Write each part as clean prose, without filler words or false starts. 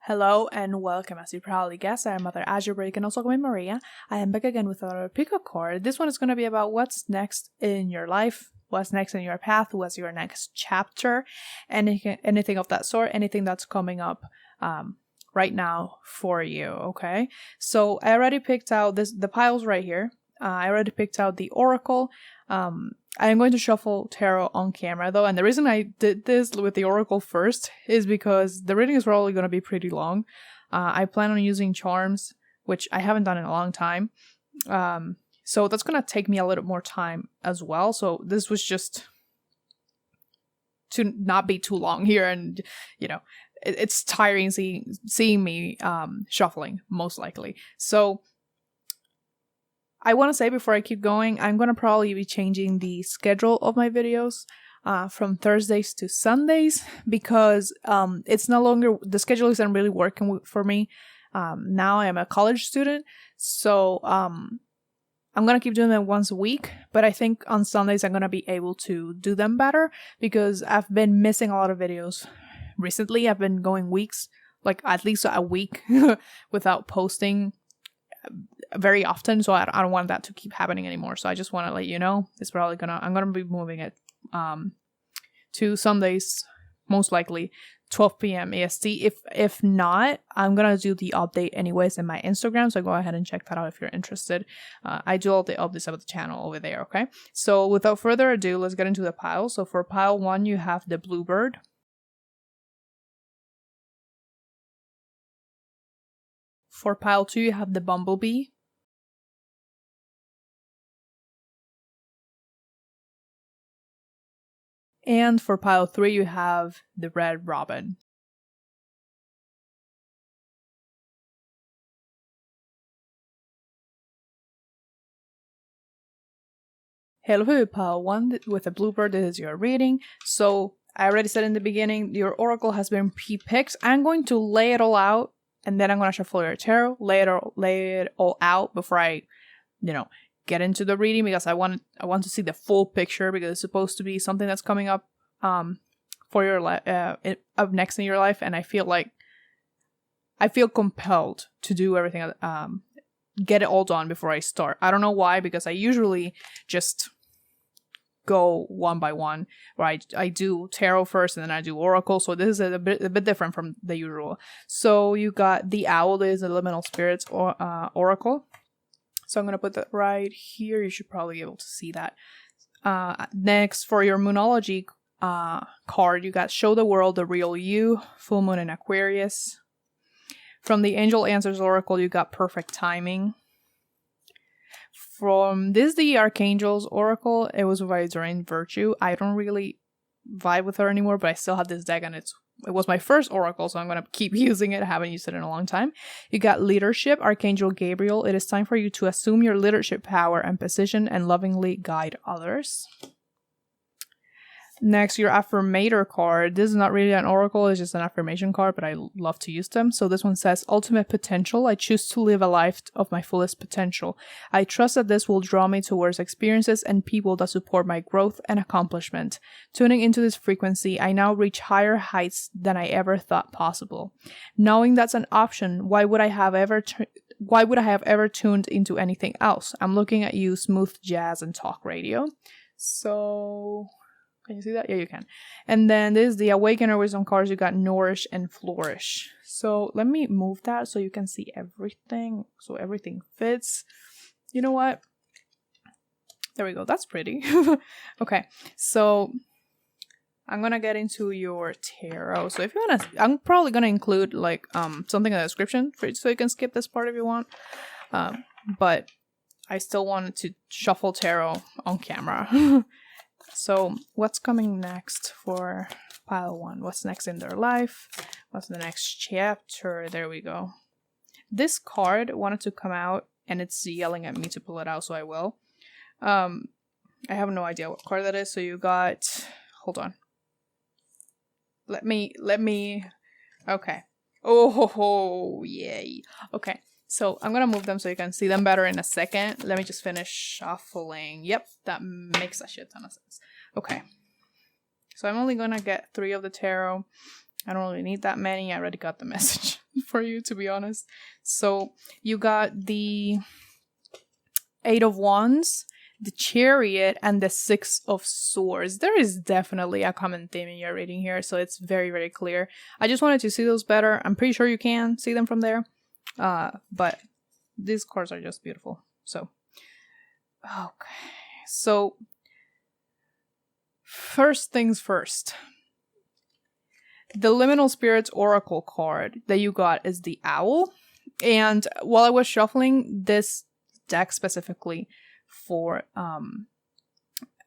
Hello and welcome. As you probably guessed, I am MotherAzure, but you can also call me Maria. I am back again with another pick-up card. This one is going to be about what's next in your life, what's next in your path, what's your next chapter, anything of that sort, anything that's coming up right now for you, okay? So I already picked out the piles right here. I already picked out the Oracle. I am going to shuffle tarot on camera though, and the reason I did this with the Oracle first is because the reading is probably going to be pretty long. I plan on using charms, which I haven't done in a long time. So that's going to take me a little more time as well. So this was just to not be too long here, and it's tiring seeing me shuffling most likely. So I want to say before I keep going, I'm going to probably be changing the schedule of my videos from Thursdays to Sundays because it's no longer, the schedule isn't really working for me. Now I am a college student, so I'm going to keep doing them once a week, but I think on Sundays I'm going to be able to do them better because I've been missing a lot of videos recently. I've been going weeks, like at least a week without posting very often, so I don't want that to keep happening anymore. So I just want to let you know it's probably I'm gonna be moving it to Sundays, most likely 12 p.m. EST. If not, I'm gonna do the update anyways in my Instagram, so go ahead and check that out if you're interested. I do all the updates about the channel over there. Okay, so without further ado, let's get into the pile. So for pile 1 you have the Bluebird. For pile 2 you have the Bumblebee. And for pile 3 you have the Red Robin. Hello for pile 1 with the Bluebird. This is your reading. So I already said in the beginning, your Oracle has been pre-picked. I'm going to lay it all out, and then I'm going to shuffle your tarot, lay it all out before I, get into the reading, because I want to see the full picture, because it's supposed to be something that's coming up for your up next in your life, and I feel compelled to do everything, get it all done before I start. I don't know why, because I usually just go one by one, where I do tarot first and then I do Oracle. So this is a bit different from the usual. So you got the Owl. This is the Liminal Spirits Oracle. So I'm going to put that right here. You should probably be able to see that. Next, for your Moonology card, you got Show the World the Real You, Full Moon in Aquarius. From the Angel Answers Oracle, you got Perfect Timing. From the Archangel's Oracle, it was by Doreen Virtue. I don't really vibe with her anymore, but I still have this deck, and it was my first Oracle, so I'm going to keep using it. I haven't used it in a long time. You got Leadership, Archangel Gabriel. It is time for you to assume your leadership power and position and lovingly guide others. Next, your Affirmator card. This is not really an Oracle, it's just an affirmation card, but I love to use them. So this one says, Ultimate Potential. I choose to live a life of my fullest potential. I trust that this will draw me towards experiences and people that support my growth and accomplishment. Tuning into this frequency, I now reach higher heights than I ever thought possible. Knowing that's an option, why would I have ever tuned into anything else? I'm looking at you, smooth jazz and talk radio. So can you see that? Yeah, you can. And then this is the Awakener Wisdom cards. You got Nourish and Flourish. So let me move that so you can see everything. So everything fits. You know what? There we go. That's pretty. Okay. So I'm going to get into your tarot. So if you want to, I'm probably going to include like something in the description for you, so you can skip this part if you want. But I still wanted to shuffle tarot on camera. So what's coming next for pile 1? What's next in their life? What's the next chapter? There we go. This card wanted to come out, and it's yelling at me to pull it out, so I will. I have no idea what card that is. So you got, hold on. Let me, okay. Oh, yay. Okay. So I'm going to move them so you can see them better in a second. Let me just finish shuffling. Yep, that makes a shit ton of sense. Okay. So I'm only going to get 3 of the tarot. I don't really need that many. I already got the message for you, to be honest. So you got the 8 of Wands, the Chariot, and the 6 of Swords. There is definitely a common theme in your reading here, so it's very, very clear. I just wanted to see those better. I'm pretty sure you can see them from there. But these cards are just beautiful. So, okay. So, first things first. The Liminal Spirits Oracle card that you got is the Owl. And while I was shuffling this deck specifically for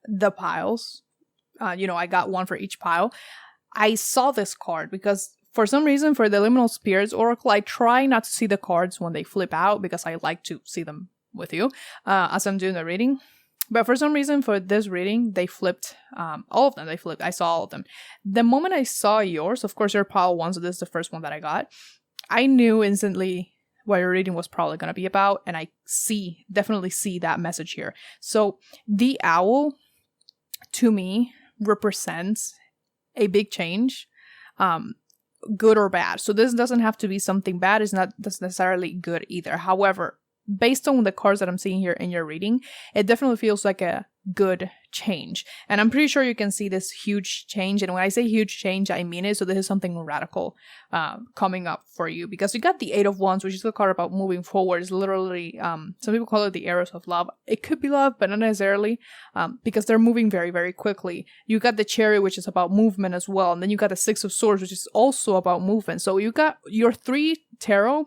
the piles, I got one for each pile. I saw this card because for some reason for the Liminal Spirits Oracle, I try not to see the cards when they flip out because I like to see them with you as I'm doing the reading. But for some reason for this reading, they flipped all of them. They flipped. I saw all of them. The moment I saw yours, of course, you're pile 1, so this is the first one that I got. I knew instantly what your reading was probably going to be about, and I definitely see that message here. So the Owl, to me, represents a big change, good or bad. So this doesn't have to be something bad. It's not necessarily good either. However, based on the cards that I'm seeing here in your reading, it definitely feels like a good change. And I'm pretty sure you can see this huge change. And when I say huge change, I mean it. So this is something radical coming up for you. Because you got the 8 of Wands, which is a card about moving forward. It's literally, some people call it the arrows of love. It could be love, but not necessarily, because they're moving very, very quickly. You got the Chariot, which is about movement as well. And then you got the 6 of Swords, which is also about movement. So you got your 3 tarot.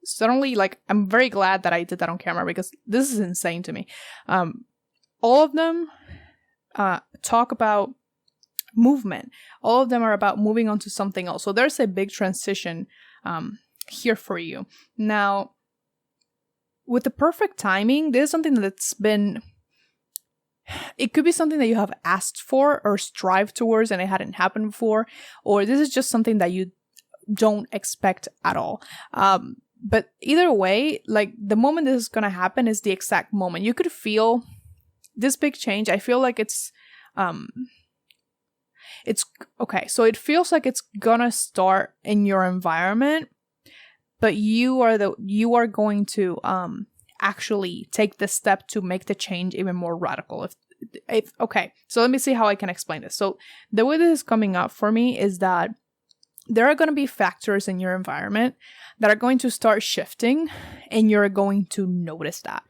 Suddenly, I'm very glad that I did that on camera because this is insane to me. All of them talk about movement. All of them are about moving on to something else. So there's a big transition here for you. Now, with the perfect timing, this is something that's been... It could be something that you have asked for or strived towards and it hadn't happened before. Or this is just something that you don't expect at all. But either way, the moment this is gonna happen is the exact moment. You could feel this big change. I feel like it's okay. So it feels like it's gonna start in your environment, but you are going to actually take the step to make the change even more radical. Okay, so let me see how I can explain this. So the way this is coming up for me is that there are going to be factors in your environment that are going to start shifting, and you're going to notice that.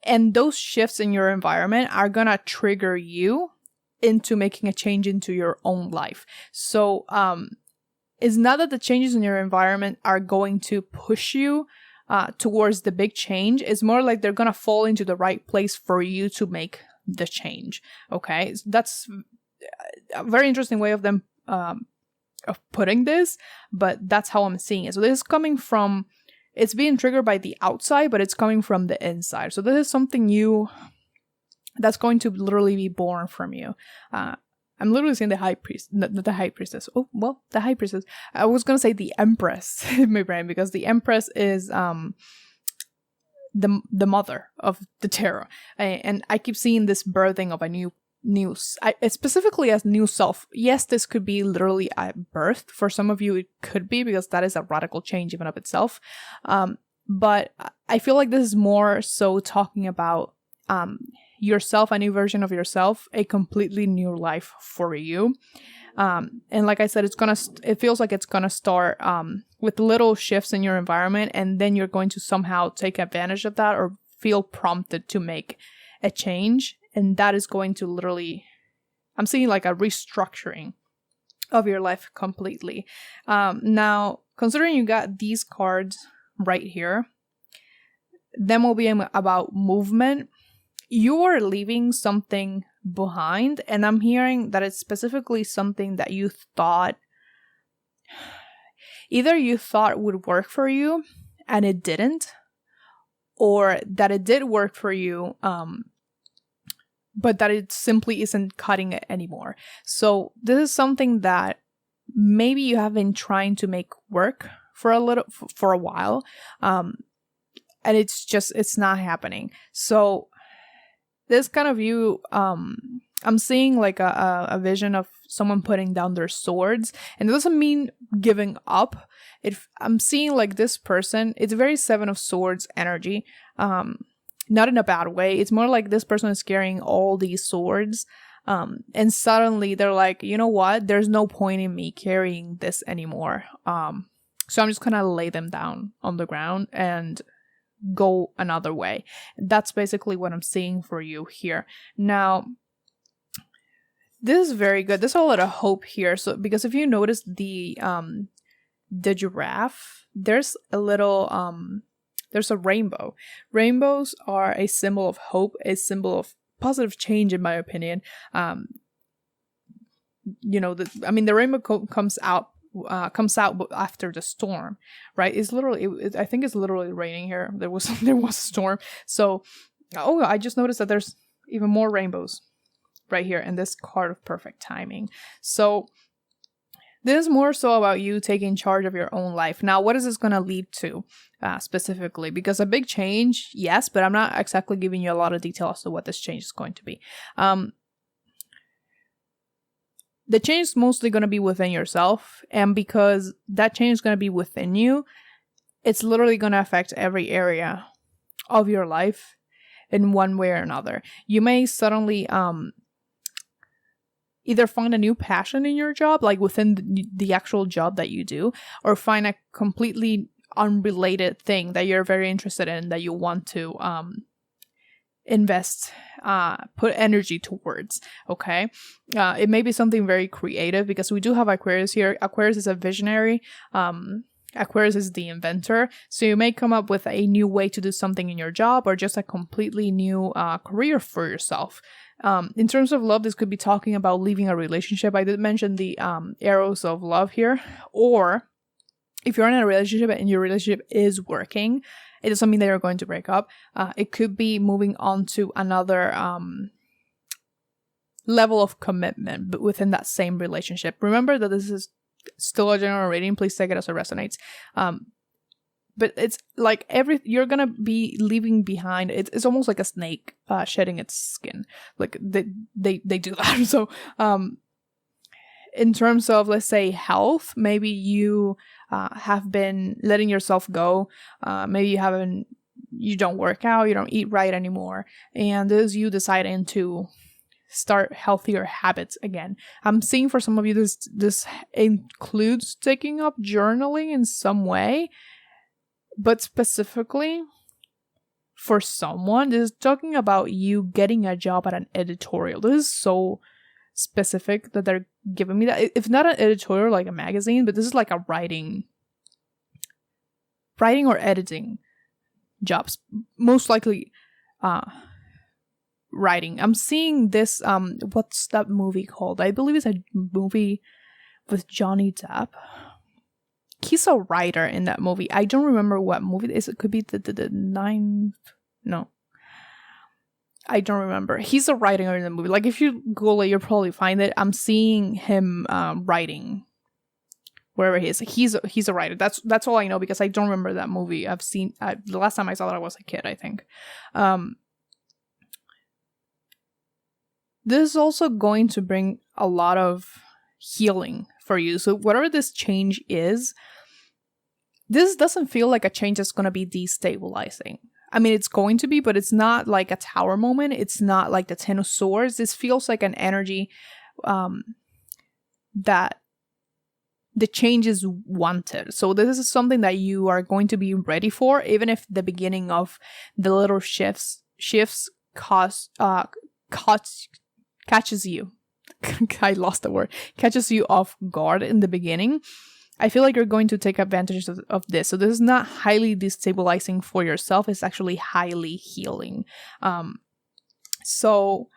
And those shifts in your environment are going to trigger you into making a change into your own life. So it's not that the changes in your environment are going to push you towards the big change. It's more like they're going to fall into the right place for you to make the change. Okay? That's a very interesting way of them of putting this, but that's how I'm seeing it. So this is coming from, it's being triggered by the outside, but it's coming from the inside. So this is something that's going to literally be born from you. I'm literally saying the high priestess. Oh, well, the high priestess. I was going to say the empress in my brain, because the empress is the mother of the tarot. And I keep seeing this birthing of a new specifically as new self. Yes, this could be literally a birth. For some of you, it could be, because that is a radical change even of itself. But I feel like this is more so talking about yourself, a new version of yourself, a completely new life for you. And like I said, it feels like it's gonna start with little shifts in your environment, and then you're going to somehow take advantage of that or feel prompted to make a change. And that is going to literally, I'm seeing like a restructuring of your life completely. Now, considering you got these cards right here, them will be about movement. You are leaving something behind, and I'm hearing that it's specifically something that you thought, either you thought would work for you and it didn't, or that it did work for you, but that it simply isn't cutting it anymore. So this is something that maybe you have been trying to make work for a while, and it's not happening. So this kind of you, I'm seeing like a vision of someone putting down their swords, and it doesn't mean giving up. I'm seeing like this person, it's very Seven of Swords energy, not in a bad way. It's more like this person is carrying all these swords, and suddenly they're like, you know what? There's no point in me carrying this anymore. So I'm just gonna lay them down on the ground and go another way. That's basically what I'm seeing for you here. Now, this is very good. There's a lot of hope here. So because if you notice the giraffe, there's a little there's a rainbow. Rainbows are a symbol of hope, a symbol of positive change, in my opinion. The rainbow comes out after the storm, right? It's literally, I think it's literally raining here. There was a storm. So, I just noticed that there's even more rainbows right here in this card of perfect timing. So this is more so about you taking charge of your own life. Now, what is this going to lead to specifically? Because a big change, yes, but I'm not exactly giving you a lot of detail as to what this change is going to be. The change is mostly going to be within yourself. And because that change is going to be within you, it's literally going to affect every area of your life in one way or another. You may suddenly either find a new passion in your job, like within the actual job that you do, or find a completely unrelated thing that you're very interested in that you want to invest, put energy towards. Okay. It may be something very creative, because we do have Aquarius here. Aquarius is a visionary. Aquarius is the inventor. So you may come up with a new way to do something in your job, or just a completely new career for yourself. In terms of love, this could be talking about leaving a relationship. I did mention the arrows of love here. Or if you're in a relationship and your relationship is working, it doesn't mean that you're going to break up. It could be moving on to another level of commitment, but within that same relationship. Remember that this is still a general reading. Please take it as it resonates. But it's like you're gonna be leaving behind. It's almost like a snake shedding its skin. Like they do that. So in terms of, let's say, health, maybe you have been letting yourself go. Maybe you don't work out, you don't eat right anymore, and this is you deciding to start healthier habits again. I'm seeing for some of you this includes taking up journaling in some way. But specifically, for someone, this is talking about you getting a job at an editorial. This is so specific that they're giving me that. If not an editorial like a magazine, but this is like a writing or editing jobs. Most likely writing. I'm seeing this, what's that movie called? I believe it's a movie with Johnny Depp. He's a writer in that movie. I don't remember what movie it is. It could be the ninth. No. I don't remember. He's a writer in the movie. Like, if you Google it, you'll probably find it. I'm seeing him writing wherever he is. He's a writer. That's all I know, because I don't remember that movie. I've seen the last time I saw it, I was a kid, I think. This is also going to bring a lot of healing for you. So whatever this change is, this doesn't feel like a change that's going to be destabilizing. I mean, it's going to be, but it's not like a tower moment. It's not like the Ten of Swords. This feels like an energy that the change is wanted. So this is something that you are going to be ready for, even if the beginning of the little shifts catches you. I lost the word. Catches you off guard in the beginning. I feel like you're going to take advantage of this. So this is not highly destabilizing for yourself. It's actually highly healing. So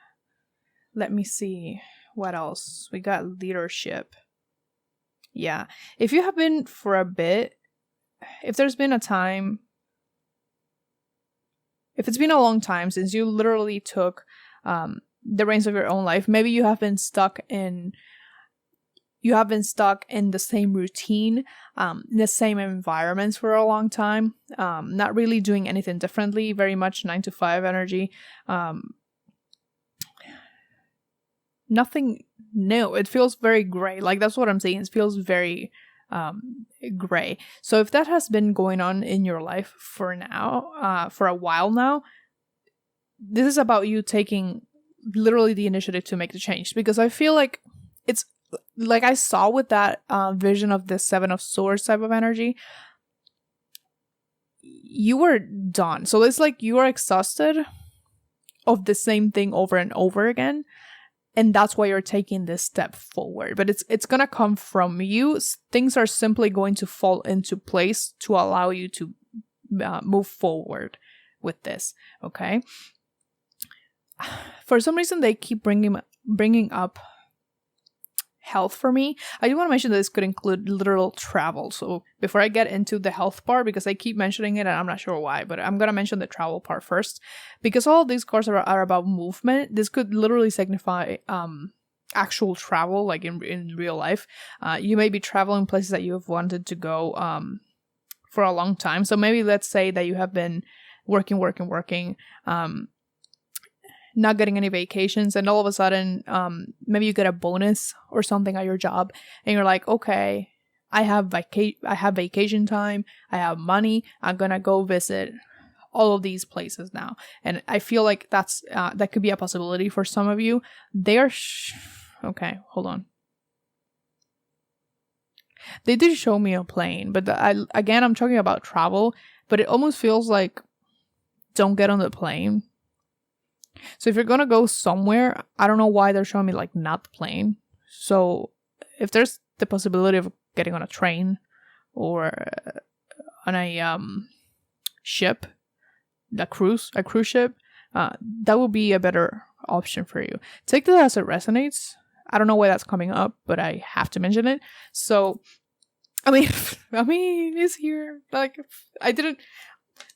let me see. What else? We got leadership. Yeah. If you have been for a bit, if there's been a time, if it's been a long time since you literally took the reins of your own life, maybe you have been stuck in the same routine, in the same environments for a long time, not really doing anything differently, very much 9 to 5 energy. nothing new. It feels very gray. Like, that's what I'm saying. It feels very gray. So if that has been going on in your life for a while now, this is about you taking literally the initiative to make the change. Because I feel like it's like I saw with that vision of the Seven of Swords type of energy, you were done. So it's like you are exhausted of the same thing over and over again. And that's why you're taking this step forward. But it's going to come from you. Things are simply going to fall into place to allow you to move forward with this. Okay. For some reason, they keep bringing up health for me. I do want to mention that this could include literal travel. So before I get into the health part, because I keep mentioning it and I'm not sure why, but I'm going to mention the travel part first. Because all of these cards are about movement, this could literally signify actual travel, like in real life. You may be traveling places that you have wanted to go for a long time. So maybe let's say that you have been working, not getting any vacations, and all of a sudden maybe you get a bonus or something at your job and you're like, okay, I have vacation time, I have money, I'm gonna go visit all of these places now. And I feel like that could be a possibility for some of you. Okay, hold on. They did show me a plane, but I'm talking about travel, but it almost feels like don't get on the plane. So if you're gonna go somewhere, I don't know why they're showing me like not the plane. So if there's the possibility of getting on a train or on a ship, a cruise ship, that would be a better option for you. Take that as it resonates. I don't know why that's coming up, but I have to mention it. So I mean it's here. Like, I didn't.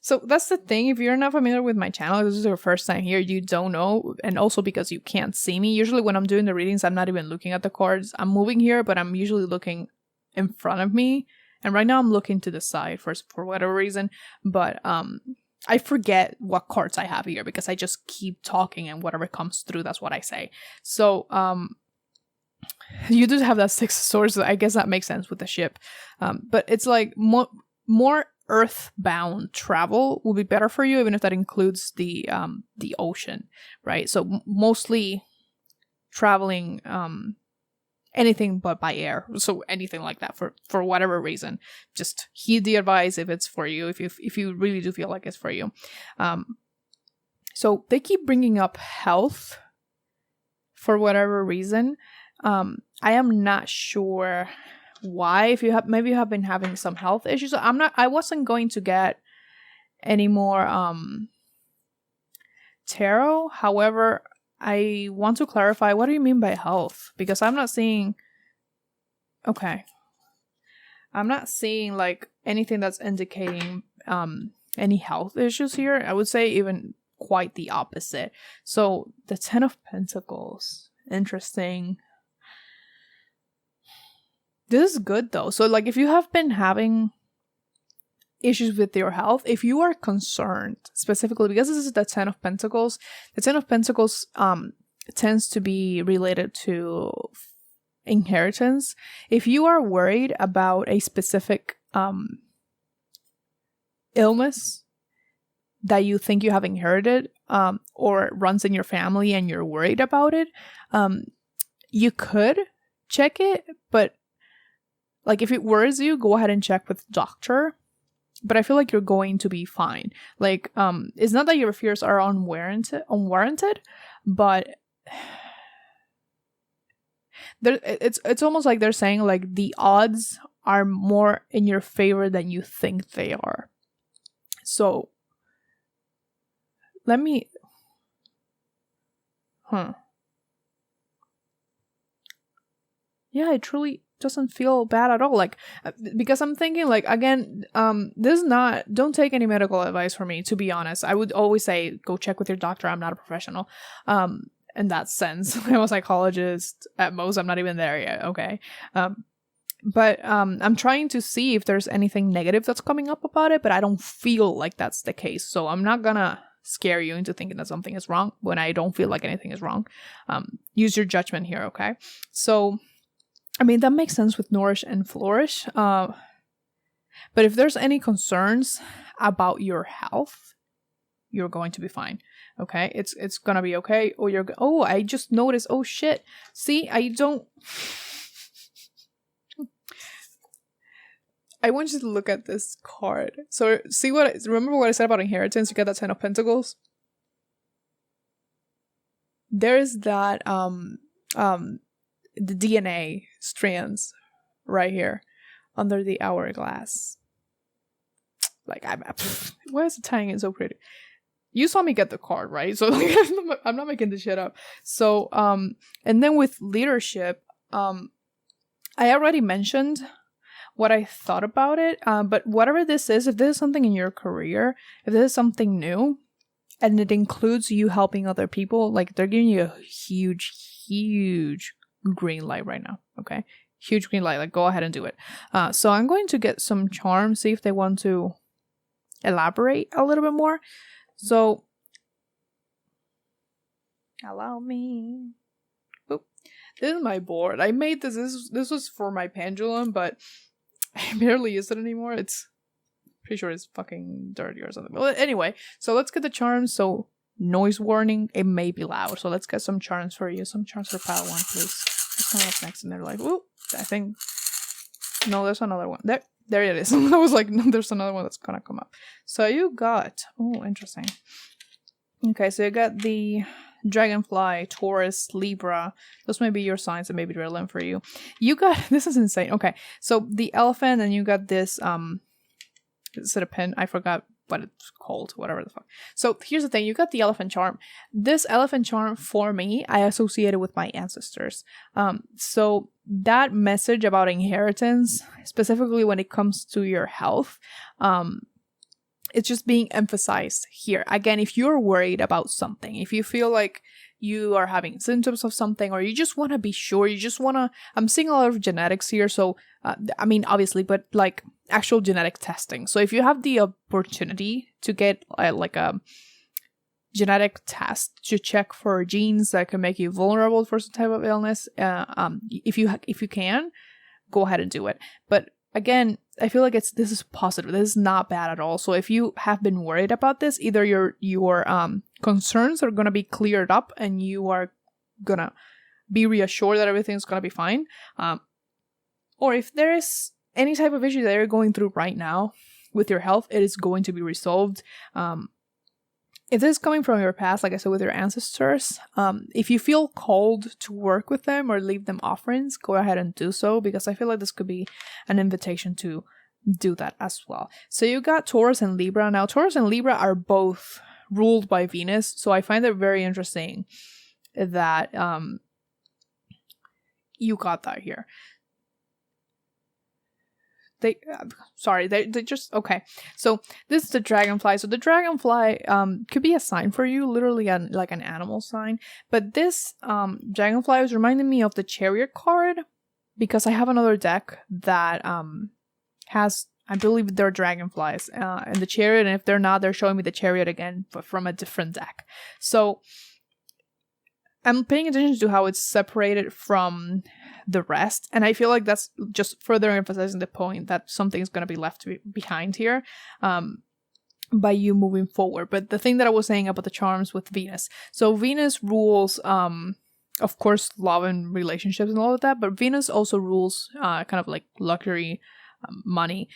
So that's the thing. If you're not familiar with my channel, this is your first time here, you don't know. And also because you can't see me. Usually when I'm doing the readings, I'm not even looking at the cards. I'm moving here, but I'm usually looking in front of me. And right now I'm looking to the side for whatever reason. But I forget what cards I have here because I just keep talking and whatever comes through, that's what I say. So you do have that Six of Swords. So I guess that makes sense with the ship. But it's like more earthbound travel will be better for you, even if that includes the ocean, right? So mostly traveling anything but by air, so anything like that for whatever reason. Just heed the advice if it's for you, if you really do feel like it's for you. So they keep bringing up health for whatever reason. I am not sure why. If you have, maybe you have been having some health issues. I wasn't going to get any more tarot. However, I want to clarify, what do you mean by health? Because I'm not seeing like anything that's indicating any health issues here. I would say even quite the opposite. So the Ten of Pentacles, interesting. This is good though. So like if you have been having issues with your health, if you are concerned specifically, because this is the Ten of Pentacles, the Ten of Pentacles tends to be related to inheritance. If you are worried about a specific illness that you think you have inherited or runs in your family and you're worried about it, you could check it, but like if it worries you, go ahead and check with doctor. But I feel like you're going to be fine. Like it's not that your fears are unwarranted, but it's almost like they're saying like the odds are more in your favor than you think they are. So let me yeah, it truly doesn't feel bad at all. Like, because I'm thinking like, again, this is not, don't take any medical advice from me, to be honest. I would always say go check with your doctor. I'm not a professional in that sense. I'm a psychologist at most. I'm not even there yet. Okay. But I'm trying to see if there's anything negative that's coming up about it, but I don't feel like that's the case. So I'm not gonna scare you into thinking that something is wrong when I don't feel like anything is wrong. Use your judgment here, okay? So, I mean, that makes sense with nourish and flourish. But if there's any concerns about your health, you're going to be fine. Okay, it's gonna be okay. Oh, I just noticed. Oh shit! See, I want you to look at this card. So remember what I said about inheritance? You get that 10 of Pentacles. There's that the DNA strands right here under the hourglass. Like why is it tying it so pretty? You saw me get the card, right? So like, I'm not making this shit up. So, and then with leadership, I already mentioned what I thought about it. But whatever this is, if this is something in your career, if this is something new, and it includes you helping other people, like they're giving you a huge, huge green light right now. Okay, huge green light. Like go ahead and do it. So I'm going to get some charms, see if they want to elaborate a little bit more. So, allow me. Oop. This is my board. I made this. This was for my pendulum, but I barely use it anymore. It's pretty sure it's fucking dirty or something. Well, anyway, so let's get the charms. So, noise warning. It may be loud. So let's get some charms for you. Some charms for pile 1, please. What's coming up next? And they're like, whoop. I think. No, there's another one. There it is. I was like, no, there's another one that's gonna come up. So you got, oh, interesting. Okay, so you got the Dragonfly, Taurus, Libra. Those may be your signs that may be relevant for you. You got, this is insane. Okay, so the elephant, and you got this, is it a pin? I forgot what it's called, whatever the fuck. So here's the thing, you got the elephant charm. This elephant charm, for me, I associated with my ancestors. So that message about inheritance, specifically when it comes to your health, it's just being emphasized here. Again, if you're worried about something, if you feel like you are having symptoms of something, or you just want to be sure, you just want to, I'm seeing a lot of genetics here. So, I mean, obviously, but like actual genetic testing. So if you have the opportunity to get like a genetic test to check for genes that can make you vulnerable for some type of illness, if you can, go ahead and do it. But again, I feel like this is positive. This is not bad at all. So if you have been worried about this, either your concerns are gonna be cleared up and you are gonna be reassured that everything's gonna be fine. Or if there is any type of issue that you're going through right now with your health, it is going to be resolved. If this is coming from your past, like I said, with your ancestors, if you feel called to work with them or leave them offerings, go ahead and do so, because I feel like this could be an invitation to do that as well. So you got Taurus and Libra. Now, Taurus and Libra are both ruled by Venus, so I find it very interesting that you got that here. They just, okay. So this is the dragonfly. So the dragonfly could be a sign for you, literally like an animal sign. But this dragonfly was reminding me of the Chariot card, because I have another deck that has, I believe they're dragonflies in the Chariot, and if they're not, they're showing me the Chariot again, but from a different deck. So I'm paying attention to how it's separated from the rest, and I feel like that's just further emphasizing the point that something is going to be left behind here by you moving forward. But the thing that I was saying about the charms with Venus, so Venus rules of course love and relationships and all of that, but Venus also rules kind of like luxury, money,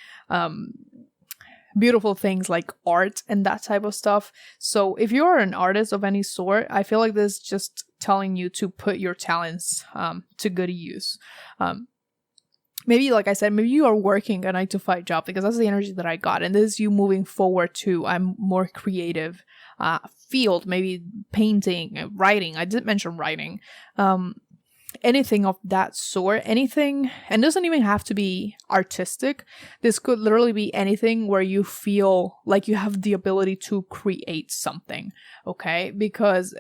beautiful things like art and that type of stuff. So if you are an artist of any sort, I feel like this is just telling you to put your talents to good use. Maybe, like I said, maybe you are working a 9-to-5 job, because that's the energy that I got, and this is you moving forward to a more creative field, maybe painting, writing. I did mention writing. Anything of that sort, anything, and doesn't even have to be artistic. This could literally be anything where you feel like you have the ability to create something, okay? Because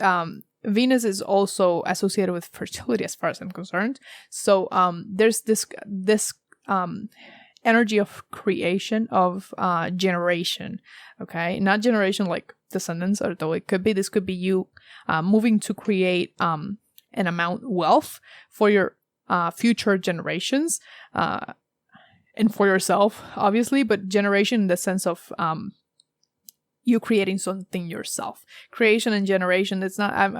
Venus is also associated with fertility as far as I'm concerned. So there's this energy of creation, of generation, okay? Not generation like descendants, although this could be you moving to create an amount wealth for your future generations, and for yourself, obviously, but generation in the sense of you creating something yourself. Creation and generation, it's not,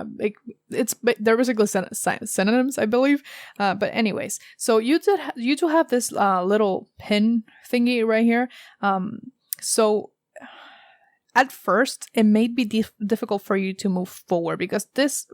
they're basically synonyms, I believe. But anyways, so you do have this little pin thingy right here. So at first, it may be difficult for you to move forward, because this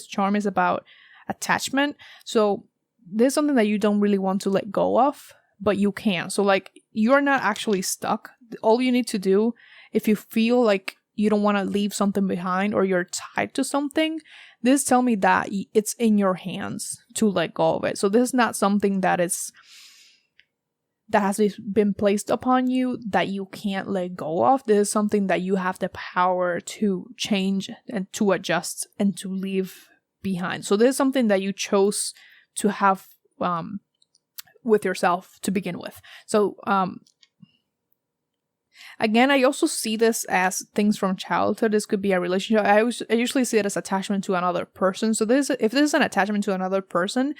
charm is about attachment. So there's something that you don't really want to let go of, but you can. So like, you're not actually stuck. All you need to do, if you feel like you don't want to leave something behind or you're tied to something, this tell me that it's in your hands to let go of it. So this is not something that has been placed upon you that you can't let go of. This is something that you have the power to change and to adjust and to leave behind. So this is something that you chose to have with yourself to begin with. So again, I also see this as things from childhood. This could be a relationship. I usually see it as attachment to another person. So if this is an attachment to another person,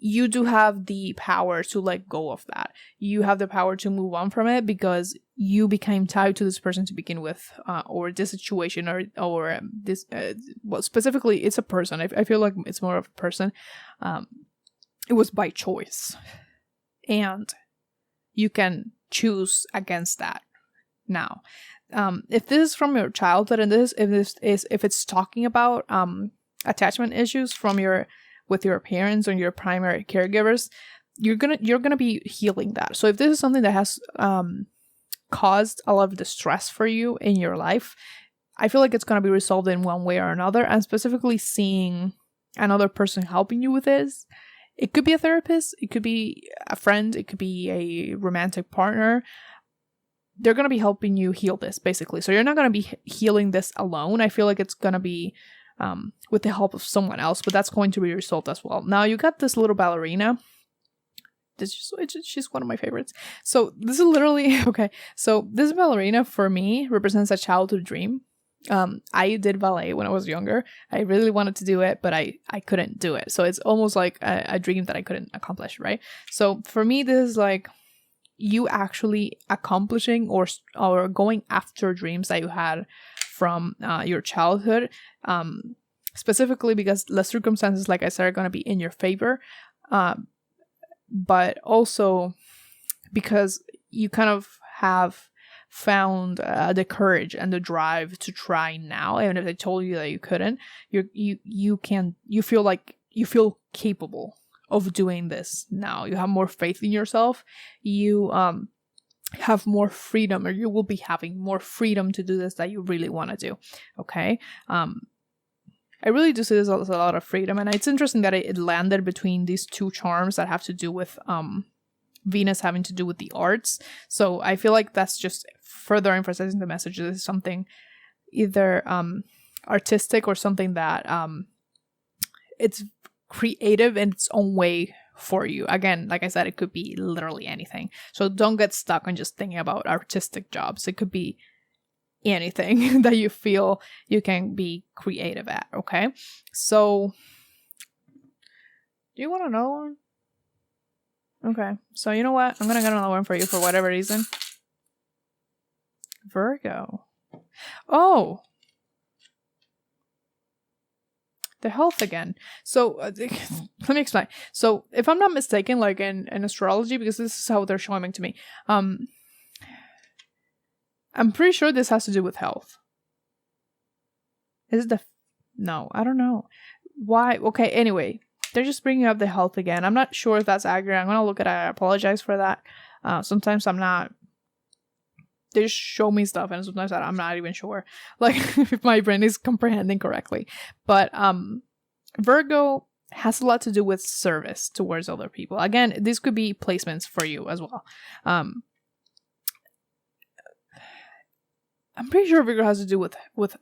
you do have the power to let go of that. You have the power to move on from it, because you became tied to this person to begin with, or this situation, or this. Well, specifically, it's a person. I feel like it's more of a person. It was by choice, and you can choose against that now. If this is from your childhood, and if it's talking about attachment issues with your parents or your primary caregivers, you're gonna be healing that. So if this is something that has caused a lot of distress for you in your life, I feel like it's gonna be resolved in one way or another. And specifically, seeing another person helping you with this. It could be a therapist, it could be a friend, it could be a romantic partner. They're going to be helping you heal this, basically. So you're not going to be healing this alone. I feel like it's going to be with the help of someone else, but that's going to be resolved as well. Now, you got this little ballerina. She's one of my favorites. So this is literally, okay. So this ballerina for me represents a childhood dream. I did ballet when I was younger. I really wanted to do it, but I couldn't do it. So it's almost like a dream that I couldn't accomplish, right? So for me, this is like you actually accomplishing or going after dreams that you had from your childhood, specifically because the circumstances, like I said, are going to be in your favor, but also because you kind of have found the courage and the drive to try now. Even if they told you that you couldn't, you feel capable of doing this now. You have more faith in yourself. You have more freedom, or you will be having more freedom to do this that you really want to do. Okay. I really do see this as a lot of freedom, and it's interesting that it landed between these two charms that have to do with Venus having to do with the arts. So I feel like that's just further emphasizing the message. This is something either artistic or something that it's creative in its own way for you. Again, like I said, it could be literally anything. So don't get stuck on just thinking about artistic jobs. It could be anything that you feel you can be creative at. Okay, so do you want another one? Okay, so you know what? I'm gonna get another one for you for whatever reason. Virgo. Oh! The health again. So, let me explain. So, if I'm not mistaken, like in astrology, because this is how they're showing to me, I'm pretty sure this has to do with health. Is it no, I don't know. Why? Okay, anyway. They're just bringing up the health again. I'm not sure if that's accurate. I'm going to look at it. I apologize for that. Sometimes I'm not. They just show me stuff, and sometimes I'm not even sure, like, if my brain is comprehending correctly. But Virgo has a lot to do with service towards other people. Again, this could be placements for you as well. I'm pretty sure Virgo has to do with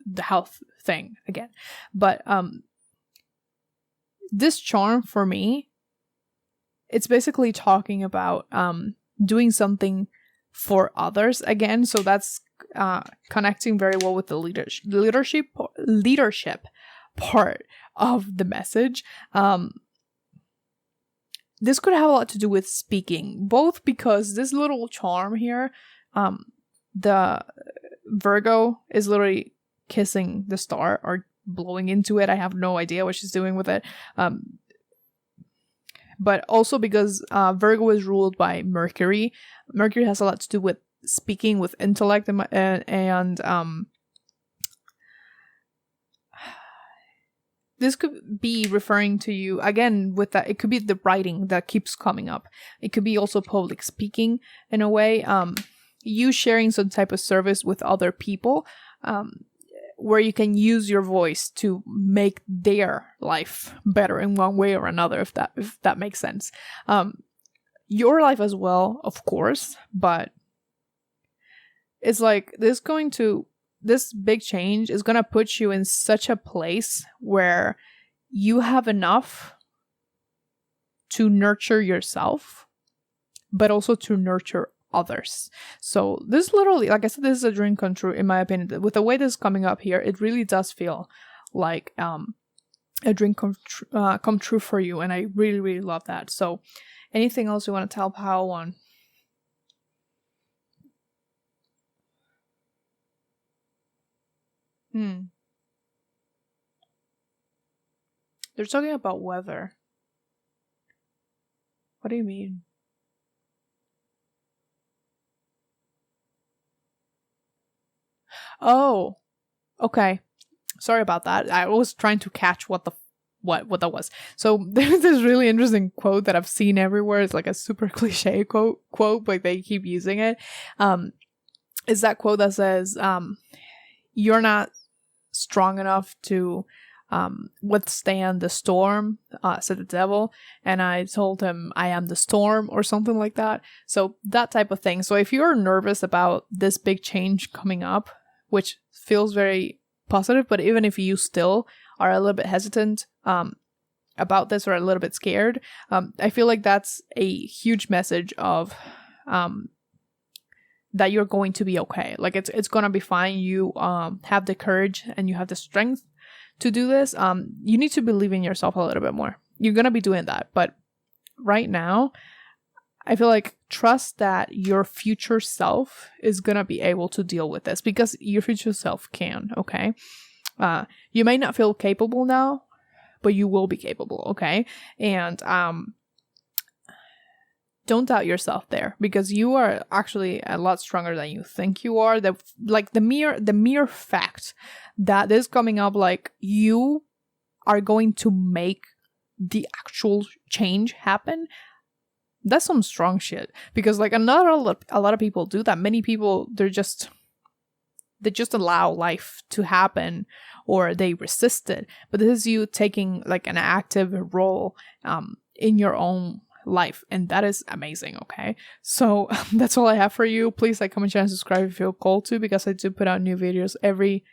the health thing again. But this charm for me, it's basically talking about doing something for others again. So that's connecting very well with the leadership part of the message. This could have a lot to do with speaking, both because this little charm here, the Virgo is literally kissing the star or blowing into it. I have no idea what she's doing with it. But also because Virgo is ruled by Mercury. Mercury has a lot to do with speaking, with intellect, and this could be referring to you, again, with that, it could be the writing that keeps coming up. It could be also public speaking in a way. You sharing some type of service with other people, where you can use your voice to make their life better in one way or another, if that makes sense. Your life as well, of course, but it's like this big change is going to put you in such a place where you have enough to nurture yourself, but also to nurture others. So this literally, like I said, this is a dream come true in my opinion. With the way this is coming up here, it really does feel like a dream come true for you, and I really, really love that. So anything else you want to tell Pile on? They're talking about weather. What do you mean? Oh, okay. Sorry about that. I was trying to catch what that was. So there's this really interesting quote that I've seen everywhere. It's like a super cliche quote, but they keep using it. Is that quote that says, "You're not strong enough to withstand the storm," said the devil. And I told him, "I am the storm," or something like that. So that type of thing. So if you're nervous about this big change coming up, which feels very positive, but even if you still are a little bit hesitant about this or a little bit scared, I feel like that's a huge message of that you're going to be okay. Like it's gonna be fine. You have the courage and you have the strength to do this. You need to believe in yourself a little bit more. You're gonna be doing that, but right now I feel like trust that your future self is gonna be able to deal with this, because your future self can. Okay, you may not feel capable now, but you will be capable. Okay, and don't doubt yourself there, because you are actually a lot stronger than you think you are. The mere fact that this is coming up, like you are going to make the actual change happen, that's some strong shit. Because like a lot of people do that. Many people, they just allow life to happen, or they resist it. But this is you taking like an active role in your own life, and that is amazing. Okay, so that's all I have for you. Please like, comment, share, and subscribe if you feel called to, because I do put out new videos every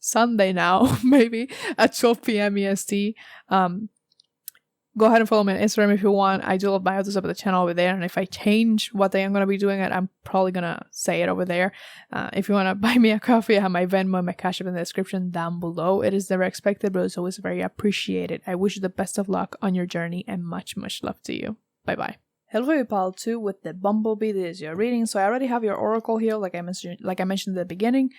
Sunday now, maybe at 12 p.m. EST. Go ahead and follow me on Instagram if you want. I do love bios up at the channel over there, and if I change what day I'm going to be doing it, I'm probably going to say it over there. If you want to buy me a coffee, I have my Venmo and my Cash App in the description down below. It is never expected, but it's always very appreciated. I wish you the best of luck on your journey, and much, much love to you. Bye-bye. Hello for you, pile 2 with the Bumblebee. This is your reading. So I already have your oracle here, like I mentioned at the beginning.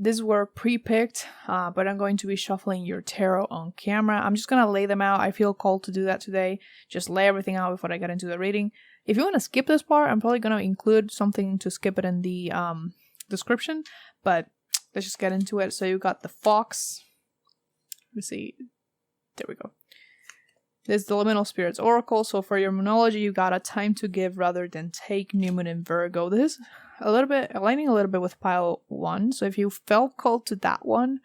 These were pre-picked, but I'm going to be shuffling your tarot on camera. I'm just going to lay them out. I feel called to do that today. Just lay everything out before I get into the reading. If you want to skip this part, I'm probably going to include something to skip it in the description. But let's just get into it. So you got the Fox. Let's see. There we go. This is the Liminal Spirits Oracle. So for your Moonology, you got a time to give rather than take, new moon in Virgo. This is aligning a little bit with pile 1. So if you felt called to that one,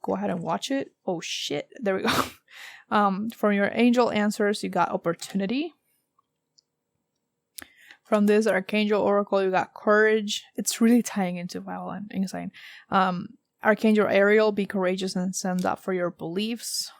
go ahead and watch it. Oh shit, there we go. From your angel answers, you got opportunity. From this Archangel Oracle, you got courage. It's really tying into pile 1. Insane. Archangel Ariel, be courageous and stand up for your beliefs.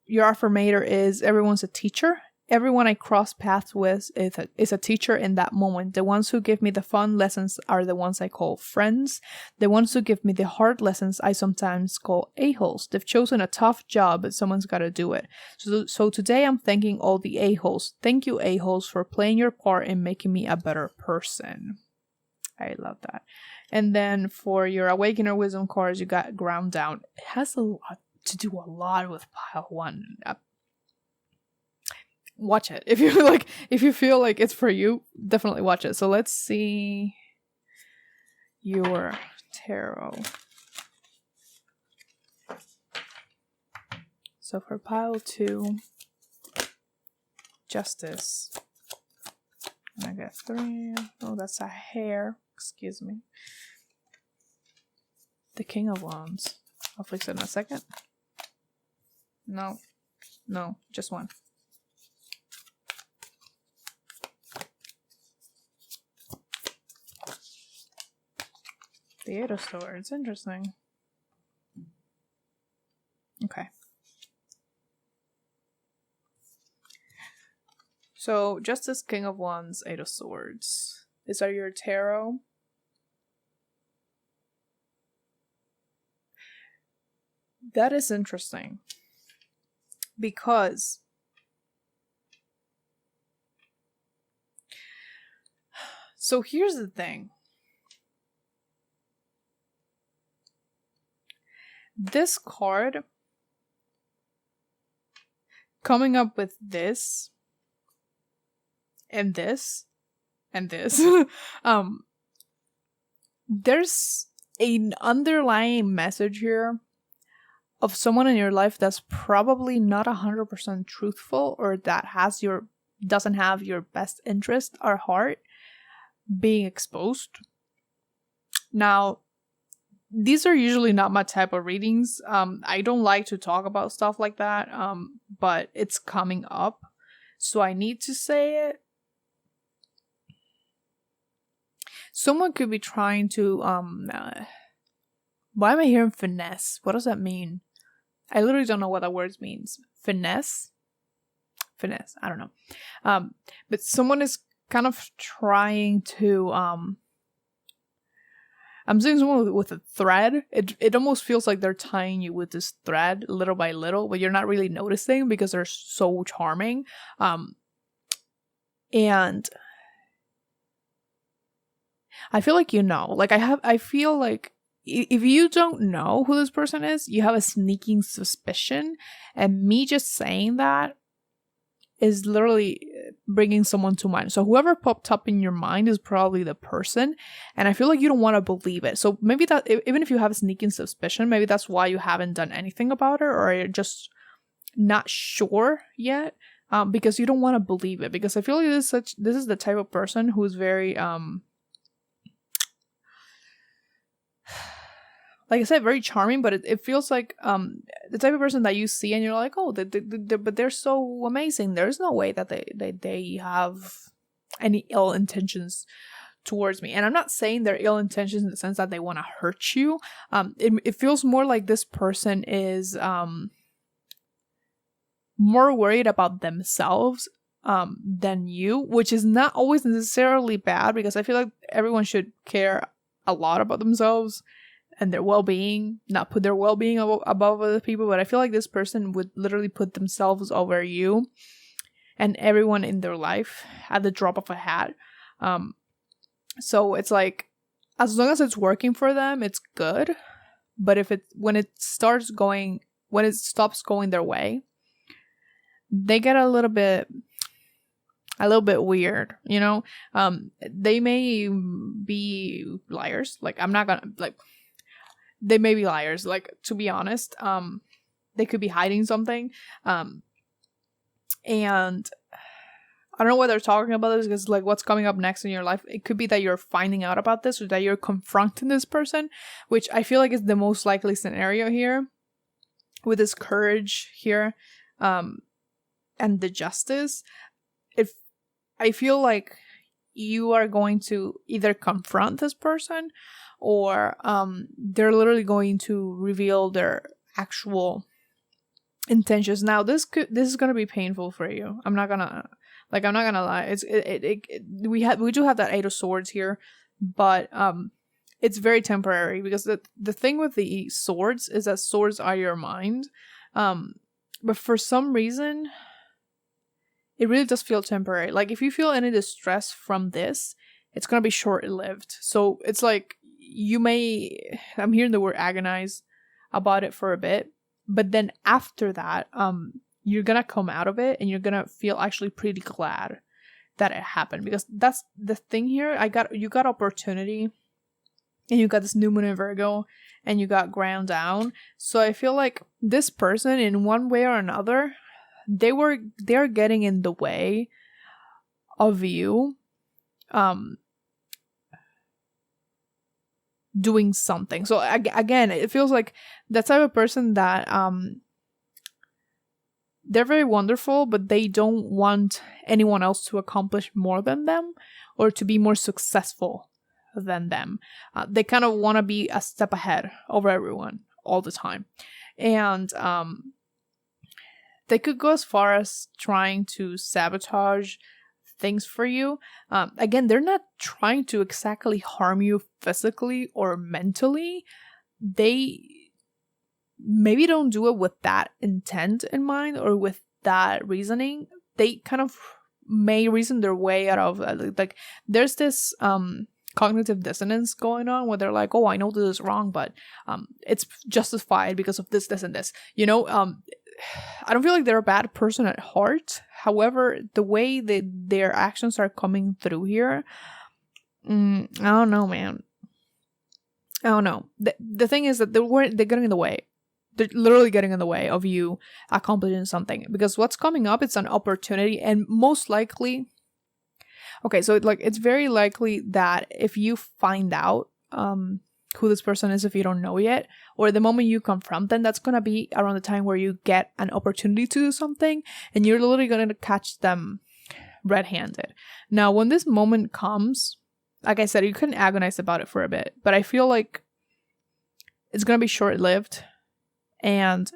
Your affirmator is everyone's a teacher Everyone I cross paths with is a teacher in that moment. The ones who give me the fun lessons are the ones I call friends. The ones who give me the hard lessons I sometimes call a-holes. They've chosen a tough job, but someone's got to do it. So today I'm thanking all the a-holes. Thank you, a-holes, for playing your part in making me a better person. I love that. And then for your Awakener Wisdom cards, you got Ground Down. It has a lot with pile 1. Watch it. If you feel like it's for you, definitely watch it. So let's see your tarot. So for pile 2, Justice. And I got 3. Oh, that's a hair. Excuse me. The King of Wands. I'll fix it in a second. No, just one. The Eight of Swords. Interesting. Okay. So, Justice, King of Wands, Eight of Swords. These are your tarot. That is interesting. Because so here's the thing. This card coming up with this and this and this there's an underlying message here of someone in your life that's probably not 100% truthful, or that doesn't have your best interest or heart being exposed. Now, these are usually not my type of readings. I don't like to talk about stuff like that, but it's coming up, so I need to say it. Someone could be trying to, why am I hearing finesse? What does that mean? I literally don't know what that word means. Finesse? Finesse, I don't know. But someone is kind of trying to, I'm seeing someone with a thread. It almost feels like they're tying you with this thread little by little, but you're not really noticing because they're so charming. And I feel like I feel like if you don't know who this person is, you have a sneaking suspicion. And me just saying that is literally bringing someone to mind. So whoever popped up in your mind is probably the person. And I feel like you don't want to believe it. So maybe that, even if you have a sneaking suspicion, maybe that's why you haven't done anything about it, or you're just not sure yet. Because you don't want to believe it. Because I feel like this is the type of person who's very, like I said, very charming, but it feels like the type of person that you see and you're like, oh, but they're so amazing. There's no way that they have any ill intentions towards me. And I'm not saying they're ill intentions in the sense that they want to hurt you. It feels more like this person is more worried about themselves than you, which is not always necessarily bad, because I feel like everyone should care a lot about themselves and their well-being, not put their well-being above other people. But I feel like this person would literally put themselves over you and everyone in their life at the drop of a hat. So it's like, as long as it's working for them, it's good. But when it stops going their way, they get a little bit weird, you know? They may be liars. Like, I'm not gonna, like, they may be liars, like, to be honest. They could be hiding something. And I don't know why they're talking about this, because, like, what's coming up next in your life, it could be that you're finding out about this, or that you're confronting this person, which I feel like is the most likely scenario here, with this courage here, and the justice. I feel like you are going to either confront this person, or they're literally going to reveal their actual intentions. Now this is gonna be painful for you. I'm not gonna lie. We do have that Eight of Swords here, but it's very temporary, because the thing with the swords is that swords are your mind, but for some reason it really does feel temporary. Like if you feel any distress from this, it's gonna be short-lived. So it's like I'm hearing the word agonize about it for a bit, but then after that, you're gonna come out of it and you're gonna feel actually pretty glad that it happened, because that's the thing here. You got opportunity, and you got this new moon in Virgo, and you got ground down. So I feel like this person, in one way or another, they're getting in the way of you doing something. So again, it feels like that type of person that they're very wonderful, but they don't want anyone else to accomplish more than them or to be more successful than them. They kind of want to be a step ahead over everyone all the time. And they could go as far as trying to sabotage things for you. Again, they're not trying to exactly harm you physically or mentally. They maybe don't do it with that intent in mind or with that reasoning. They kind of may reason their way out of like there's this cognitive dissonance going on where they're like, oh, I know this is wrong, but it's justified because of this and this. I don't feel like they're a bad person at heart. However, the way that their actions are coming through here, I don't know, man. I don't know. The thing is that they're getting in the way. They're literally getting in the way of you accomplishing something, because what's coming up, it's an opportunity, and most likely, okay, so it's very likely that if you find out who this person is, if you don't know yet, or the moment you confront them, that's gonna be around the time where you get an opportunity to do something, and you're literally gonna catch them red-handed. Now, when this moment comes, like I said, you can agonize about it for a bit, but I feel like it's gonna be short-lived. And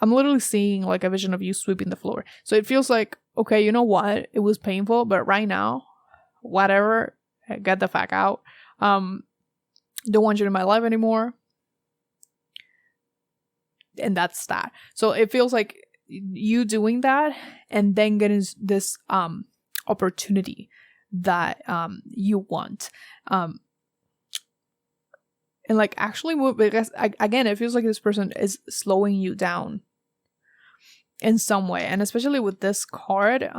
I'm literally seeing like a vision of you sweeping the floor. So it feels like, okay, you know what? It was painful, but right now, whatever, get the fuck out. Don't want you in my life anymore. And that's that. So it feels like you doing that and then getting this opportunity that you want. And like actually move, because again, it feels like this person is slowing you down in some way. And especially with this card,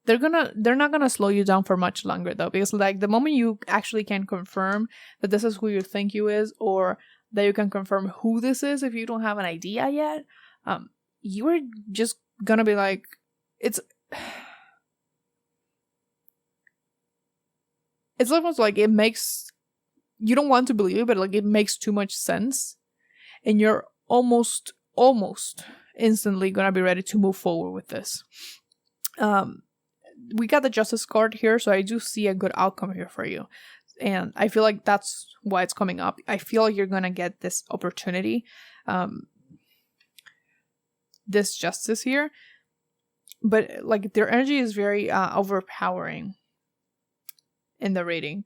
they're not gonna slow you down for much longer though, because like the moment you actually can confirm that this is who you think you is, or that you can confirm who this is if you don't have an idea yet, you are just gonna be like, it's almost like it makes, you don't want to believe it, but like it makes too much sense, and you're almost instantly gonna be ready to move forward with this. We got the Justice card here, so I do see a good outcome here for you, and I feel like that's why it's coming up. I feel like you're gonna get this opportunity, this justice here, but like their energy is very overpowering in the reading.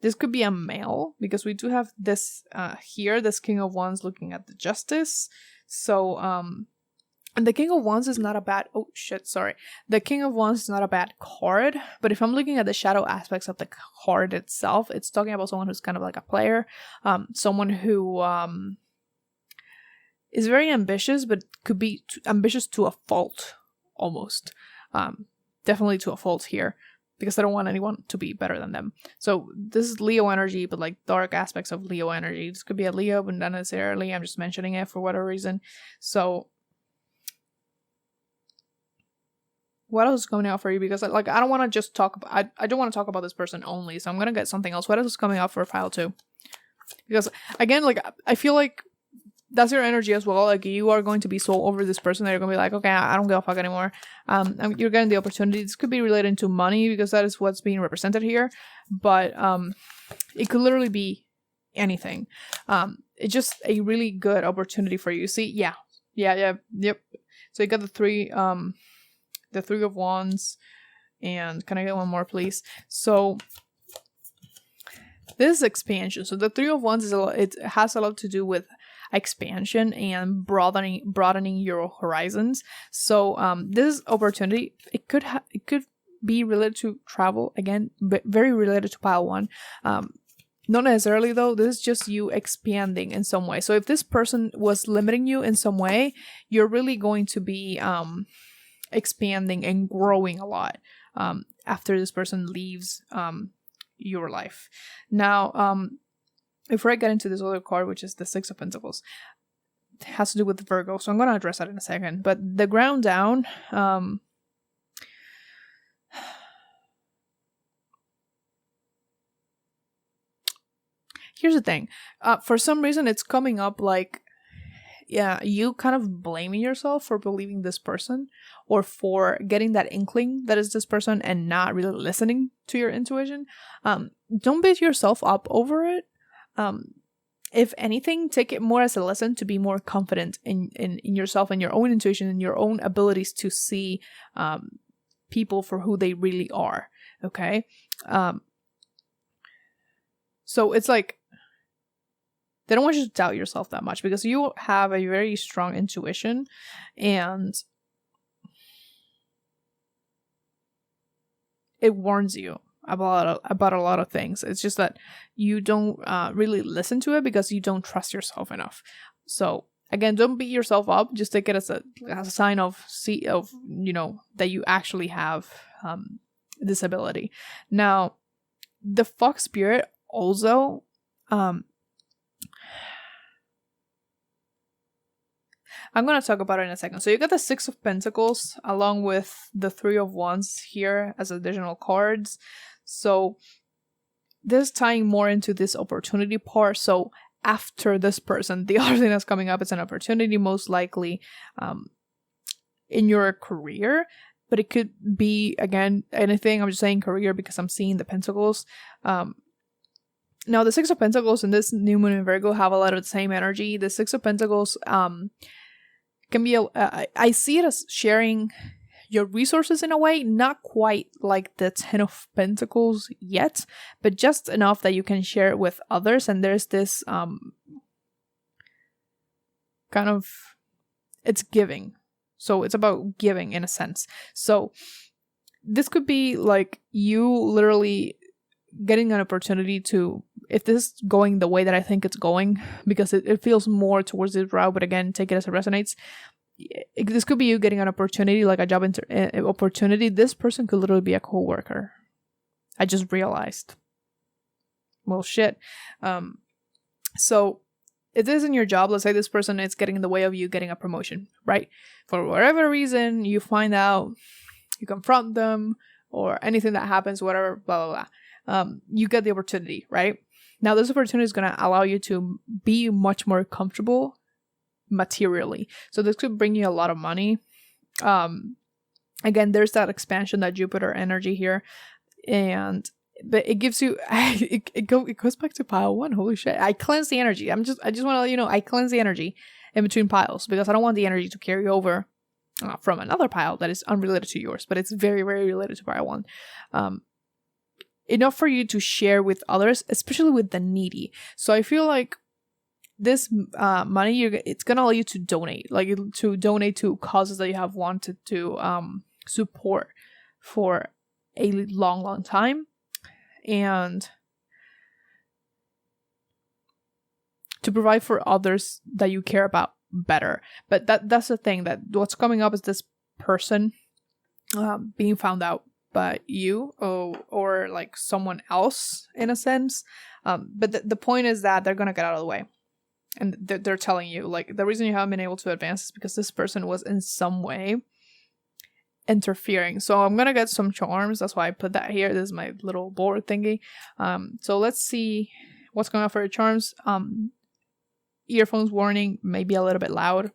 This could be a male, because we do have this here, this King of Wands looking at the Justice. So, and the King of Wands is not a bad, the King of Wands is not a bad card, but if I'm looking at the shadow aspects of the card itself, it's talking about someone who's kind of like a player, someone who is very ambitious, but could be ambitious to a fault, almost. Definitely to a fault here, because they don't want anyone to be better than them. So this is Leo energy, but like dark aspects of Leo energy. This could be a Leo, but not necessarily. I'm just mentioning it for whatever reason. So what else is coming out for you? Because like I don't want to just talk about, I don't want to talk about this person only. So I'm gonna get something else. What else is coming out for pile 2? Because again, like I feel like that's your energy as well. Like you are going to be so over this person that you're gonna be like, okay, I don't give a fuck anymore. You're getting the opportunity. This could be related to money, because that is what's being represented here. But it could literally be anything. It's just a really good opportunity for you. See, yep. So you got the three of wands, and can I get one more, please? So this is expansion. So the three of wands it has a lot to do with expansion and broadening your horizons. So this opportunity, it could be related to travel, again, but very related to pile one. Not necessarily though. This is just you expanding in some way. So if this person was limiting you in some way, you're really going to be expanding and growing a lot after this person leaves your life. Now, before I get into this other card, which is the Six of Pentacles, it has to do with Virgo, so I'm going to address that in a second. But the ground down, here's the thing. For some reason, it's coming up like, yeah, you kind of blaming yourself for believing this person, or for getting that inkling that is this person and not really listening to your intuition. Don't beat yourself up over it. If anything, take it more as a lesson to be more confident in yourself and your own intuition and your own abilities to see people for who they really are. Okay? So it's like, they don't want you to doubt yourself that much, because you have a very strong intuition, and it warns you about a lot of things. It's just that you don't really listen to it because you don't trust yourself enough. So again, don't beat yourself up. Just take it as a sign of that you actually have this ability. Now, the Fox Spirit also. I'm going to talk about it in a second. So you got the Six of Pentacles along with the Three of Wands here as additional cards. So this is tying more into this opportunity part. So after this person, the other thing that's coming up is an opportunity, most likely in your career. But it could be, again, anything. I'm just saying career because I'm seeing the Pentacles. Now, the Six of Pentacles and this new moon in Virgo have a lot of the same energy. The Six of Pentacles can be, I see it as sharing your resources in a way, not quite like the Ten of Pentacles yet, but just enough that you can share it with others. And there's this kind of, it's giving. So it's about giving in a sense. So this could be like you literally getting an opportunity to, if this is going the way that I think it's going, because it feels more towards this route, but again, take it as it resonates. This could be you getting an opportunity, like a job opportunity. This person could literally be a co-worker. I just realized. Well, shit. So if this isn't your job, let's say this person is getting in the way of you getting a promotion, right? For whatever reason, you find out, you confront them, or anything that happens, whatever, blah, blah, blah. You get the opportunity, right? Now, this opportunity is going to allow you to be much more comfortable materially. So this could bring you a lot of money. Again, there's that expansion, that Jupiter energy here. But it gives you, it goes back to pile one. Holy shit. I cleanse the energy. I just want to let you know, I cleanse the energy in between piles because I don't want the energy to carry over from another pile that is unrelated to yours, but it's very, very related to pile one. Enough for you to share with others, especially with the needy. So I feel like this money, it's gonna allow you to donate, like to donate to causes that you have wanted to support for a long, long time, and to provide for others that you care about better. But that's the thing, that what's coming up is this person being found out by you or like someone else in a sense. But the point is that they're gonna get out of the way, and they're telling you, like, the reason you haven't been able to advance is because this person was in some way interfering. So I'm gonna get some charms. That's why I put that here. This is my little board thingy. So let's see what's going on for your charms. Earphones warning, maybe a little bit loud.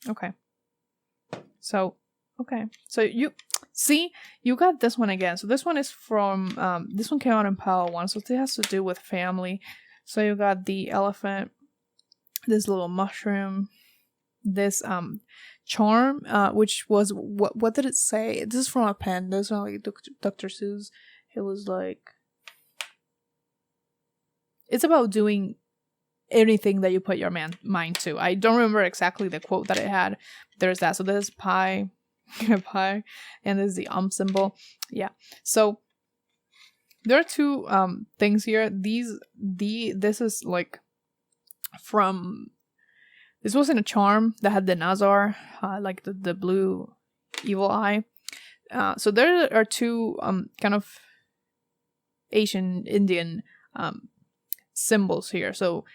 Okay. So you See, you got this one again. So this one is from, this one came out in pile 1. So it has to do with family. So you got the elephant, this little mushroom, this charm, which was, what did it say? This is from a pen. This is not like Dr. Seuss. It was like, it's about doing anything that you put your mind to. I don't remember exactly the quote that it had. There's that. So there's pi, pi, and there's the symbol. Yeah. So there are two things here. This is like from, this wasn't a charm that had the Nazar, like the blue evil eye. So there are two kind of Asian Indian symbols here. So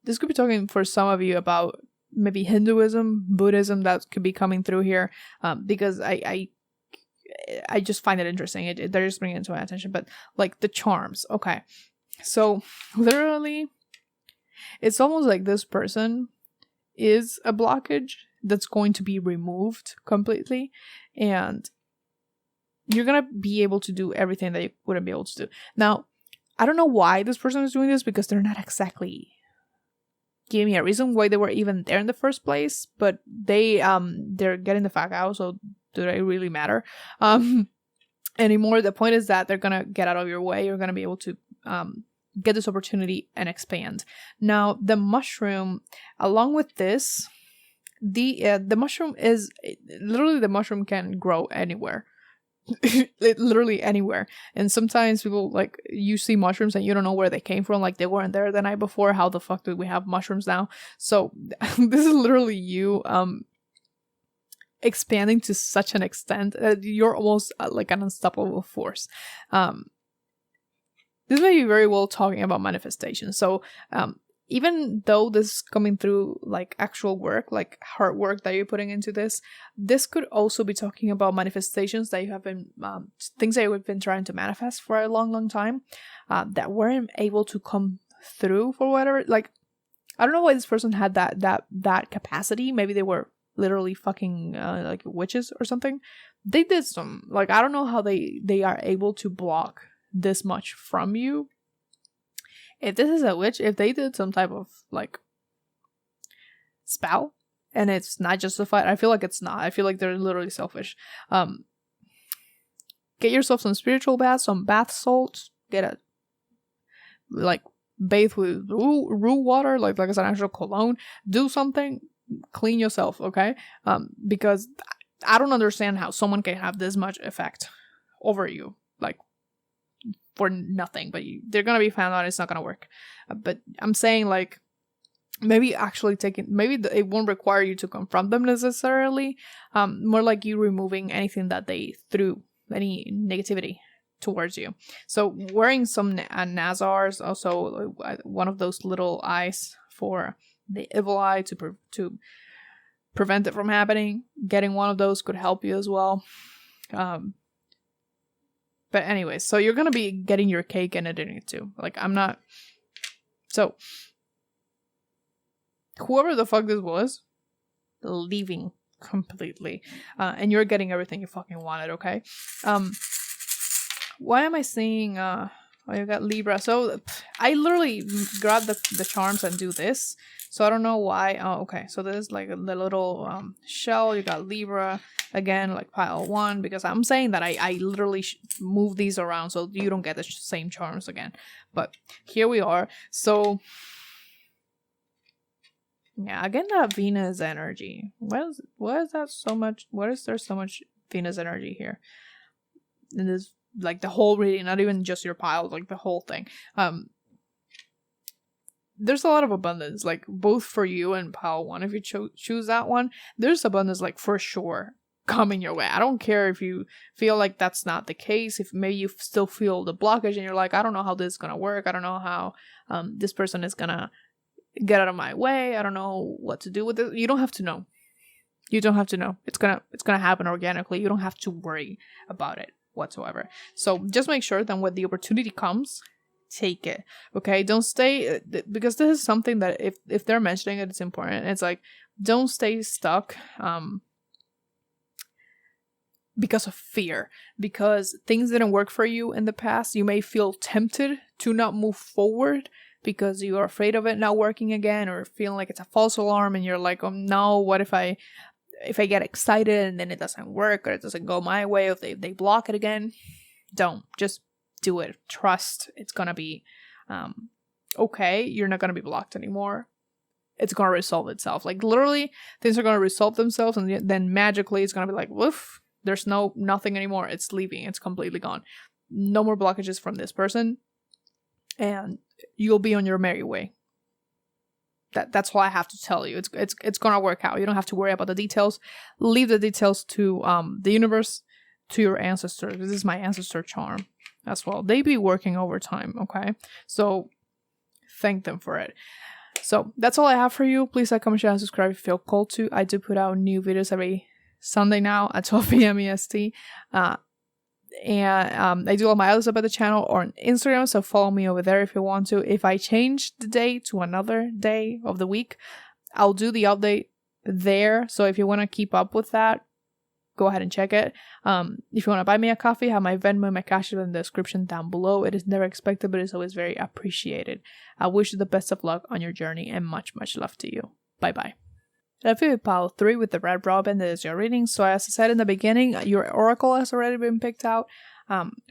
this could be talking for some of you about maybe Hinduism, Buddhism, that could be coming through here, because I just find it interesting. They're just bringing it to my attention. But like the charms, okay. So literally, it's almost like this person is a blockage that's going to be removed completely, and you're gonna be able to do everything that you wouldn't be able to do. Now, I don't know why this person is doing this, because they're not exactly giving me a reason why they were even there in the first place, but they're getting the fuck out, so do they really matter anymore? The point is that they're gonna get out of your way. You're gonna be able to get this opportunity and expand. Now, the mushroom, along with this, the mushroom is literally, the mushroom can grow anywhere. Literally anywhere. And sometimes people, like, you see mushrooms and you don't know where they came from, like they weren't there the night before. How the fuck do we have mushrooms now? So this is literally you expanding to such an extent that you're almost like an unstoppable force. This may be very well talking about manifestation. So even though this is coming through like actual work, like hard work that you're putting into this could also be talking about manifestations that you have been, things that you've been trying to manifest for a long time, that weren't able to come through for whatever. Like, I don't know why this person had that capacity. Maybe they were literally fucking like witches or something. They did some, like, I don't know how they are able to block this much from you. If this is a witch, if they did some type of like spell and it's not justified, I feel like it's not. I feel like they're literally selfish. Get yourself some spiritual baths, some bath salts. Bathe with rue water, like it's an actual cologne. Do something, clean yourself, okay? Because I don't understand how someone can have this much effect over you, like, for nothing. But they're gonna be found out. It's not gonna work. But I'm saying, like, maybe actually it won't require you to confront them necessarily. More like you removing anything that they threw, any negativity towards you. So wearing some Nazars, also one of those little eyes for the evil eye to prevent it from happening. Getting one of those could help you as well. But anyways, so you're gonna be getting your cake and eating it too. Like, I'm not. So whoever the fuck this was, leaving completely, and you're getting everything you fucking wanted. Okay. Why am I saying? You got Libra. So I literally grab the charms and do this. So I don't know why. Oh, okay. So there's like the little shell. You got Libra again, like pile 1, because I'm saying that I literally move these around so you don't get the same charms again. But here we are. So yeah, again, that Venus energy. Why is that so much? Why is there so much Venus energy here? In this, like, the whole reading, not even just your pile, like the whole thing. There's a lot of abundance, like, both for you and pile 1. If you choose that one, there's abundance, like, for sure coming your way. I don't care if you feel like that's not the case. If maybe you still feel the blockage and you're like, I don't know how this is gonna work. I don't know how this person is gonna get out of my way. I don't know what to do with it. You don't have to know. You don't have to know. It's gonna happen organically. You don't have to worry about it whatsoever. So just make sure that when the opportunity comes, take it. Okay, don't stay, because this is something that if they're mentioning it, it's important. It's like, don't stay stuck. because of fear, because things didn't work for you in the past. You may feel tempted to not move forward because you are afraid of it not working again, or feeling like it's a false alarm and you're like, oh no, what if I get excited and then it doesn't work, or it doesn't go my way, or if they block it again. Don't. Just do it. Trust it's gonna be okay. You're not gonna be blocked anymore. It's gonna resolve itself. Like literally, things are gonna resolve themselves, and then magically it's gonna be like, woof, there's nothing anymore. It's leaving. It's completely gone. No more blockages from this person, and you'll be on your merry way. That's all I have to tell you. It's gonna work out. You don't have to worry about the details. Leave the details to the universe, to your ancestors. This is my ancestor charm as well. They be working overtime, okay? So thank them for it. So that's all I have for you. Please like, comment, share, and subscribe if you feel called to. I do put out new videos every Sunday now at 12 p.m. EST. And I do all my other stuff at the channel or on Instagram, so follow me over there if you want to. If I change the day to another day of the week, I'll do the update there. So if you want to keep up with that, go ahead and check it. If you want to buy me a coffee, I have my Venmo and my Cash App in the description down below. It is never expected, but it's always very appreciated. I wish you the best of luck on your journey and much, much love to you. Bye-bye. I feel pile 3 with the red robin. That is your reading. So as I said in the beginning, your oracle has already been picked out.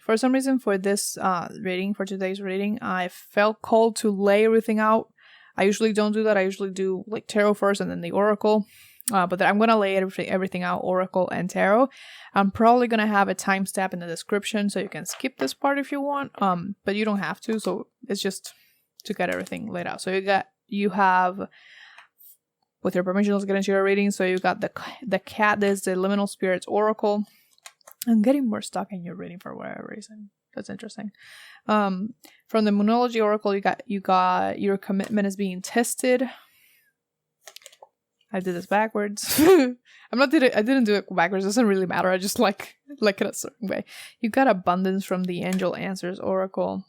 For some reason, for this reading, for today's reading, I felt called to lay everything out. I usually don't do that. I usually do like tarot first and then the oracle. But I'm going to lay everything out, oracle and tarot. I'm probably going to have a timestamp in the description, so you can skip this part if you want. But you don't have to. So it's just to get everything laid out. So you have, with your permission, let's get into your reading. So you got the cat. There's the Liminal Spirits Oracle. I'm getting more stuck in your reading for whatever reason. That's interesting. From the Moonology Oracle, you got your commitment is being tested. I did this backwards. I didn't do it backwards. It doesn't really matter. I just like it a certain way. You got abundance from the Angel Answers Oracle.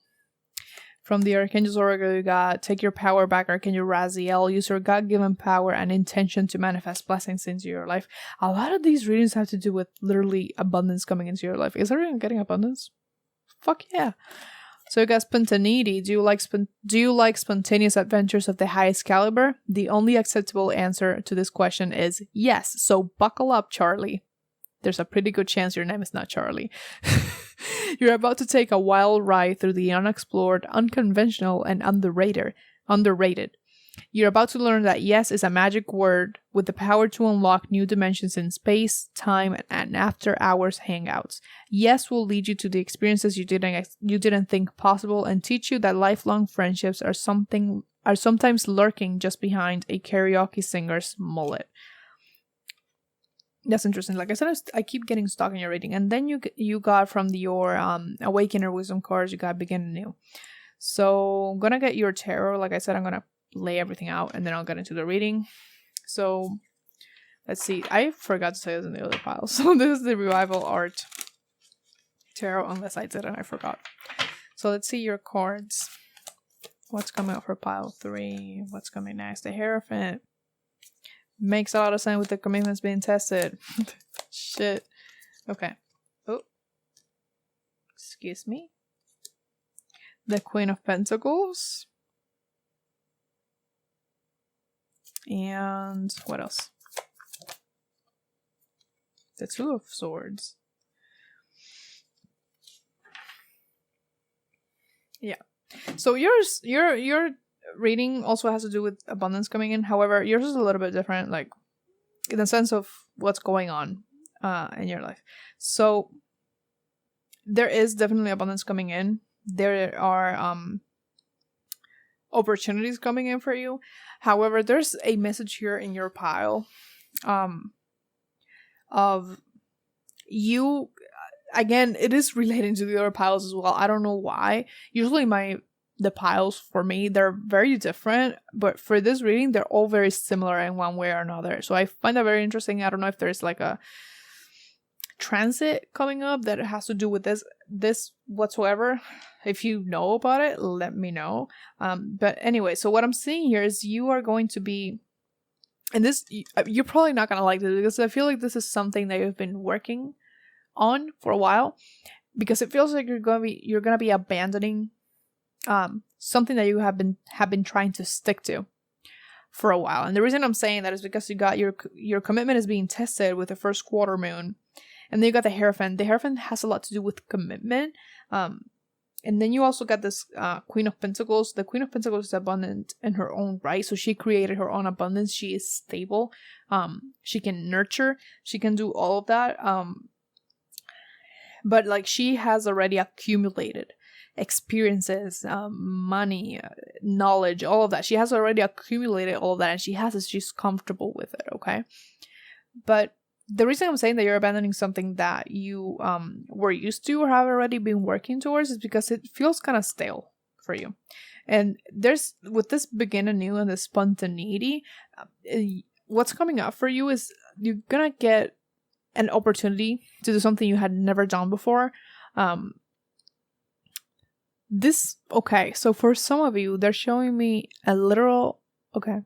From the Archangel Oracle, you got take your power back, Archangel Raziel. Use your God-given power and intention to manifest blessings into your life. A lot of these readings have to do with literally abundance coming into your life. Is everyone getting abundance? Fuck yeah. So you got spontaneity. Do you like spontaneous adventures of the highest caliber? The only acceptable answer to this question is yes. So buckle up, Charlie. There's a pretty good chance your name is not Charlie. You're about to take a wild ride through the unexplored, unconventional, and underrated. You're about to learn that yes is a magic word with the power to unlock new dimensions in space, time, and after-hours hangouts. Yes will lead you to the experiences you didn't think possible and teach you that lifelong friendships are sometimes lurking just behind a karaoke singer's mullet. That's interesting. Like I said, I keep getting stuck in your reading. And then you got from your Awakener Wisdom cards, you got Begin Anew. So I'm going to get your tarot. Like I said, I'm going to lay everything out and then I'll get into the reading. So let's see. I forgot to say this in the other pile. So this is the Revival Art Tarot, unless I did and I forgot. So let's see your cards. What's coming up for pile 3? What's coming next? The Hierophant. Makes a lot of sense with the commitments being tested. Shit. Okay. Oh. Excuse me. The Queen of Pentacles. And what else? The Two of Swords. Yeah. So your reading also has to do with abundance coming in. However, yours is a little bit different, like in the sense of what's going on in your life. So there is definitely abundance coming in. There are opportunities coming in for you. However, there's a message here in your pile of you. Again, it is relating to the other piles as well. I don't know why. Usually the piles for me, they're very different, but for this reading, they're all very similar in one way or another. So I find that very interesting. I don't know if there's like a transit coming up that has to do with this whatsoever. If you know about it, let me know. But anyway, so what I'm seeing here is you are going to be, and this, you're probably not going to like this because I feel like this is something that you've been working on for a while, because it feels like you're gonna be abandoning something that you have been trying to stick to for a while. And the reason I'm saying that is because you got your commitment is being tested with the first quarter moon, and then you got the Hierophant. The Hierophant has a lot to do with commitment. And then you also got this Queen of Pentacles. The Queen of Pentacles is abundant in her own right. So she created her own abundance. She is stable. She can nurture. She can do all of that. But like, she has already accumulated experiences, money, knowledge, all of that. She has already accumulated all of that, and she's comfortable with it, okay? But the reason I'm saying that you're abandoning something that you were used to or have already been working towards is because it feels kind of stale for you. And there's, with this begin anew and the spontaneity, what's coming up for you is you're gonna get an opportunity to do something you had never done before. Okay, so for some of you, they're showing me a literal, okay,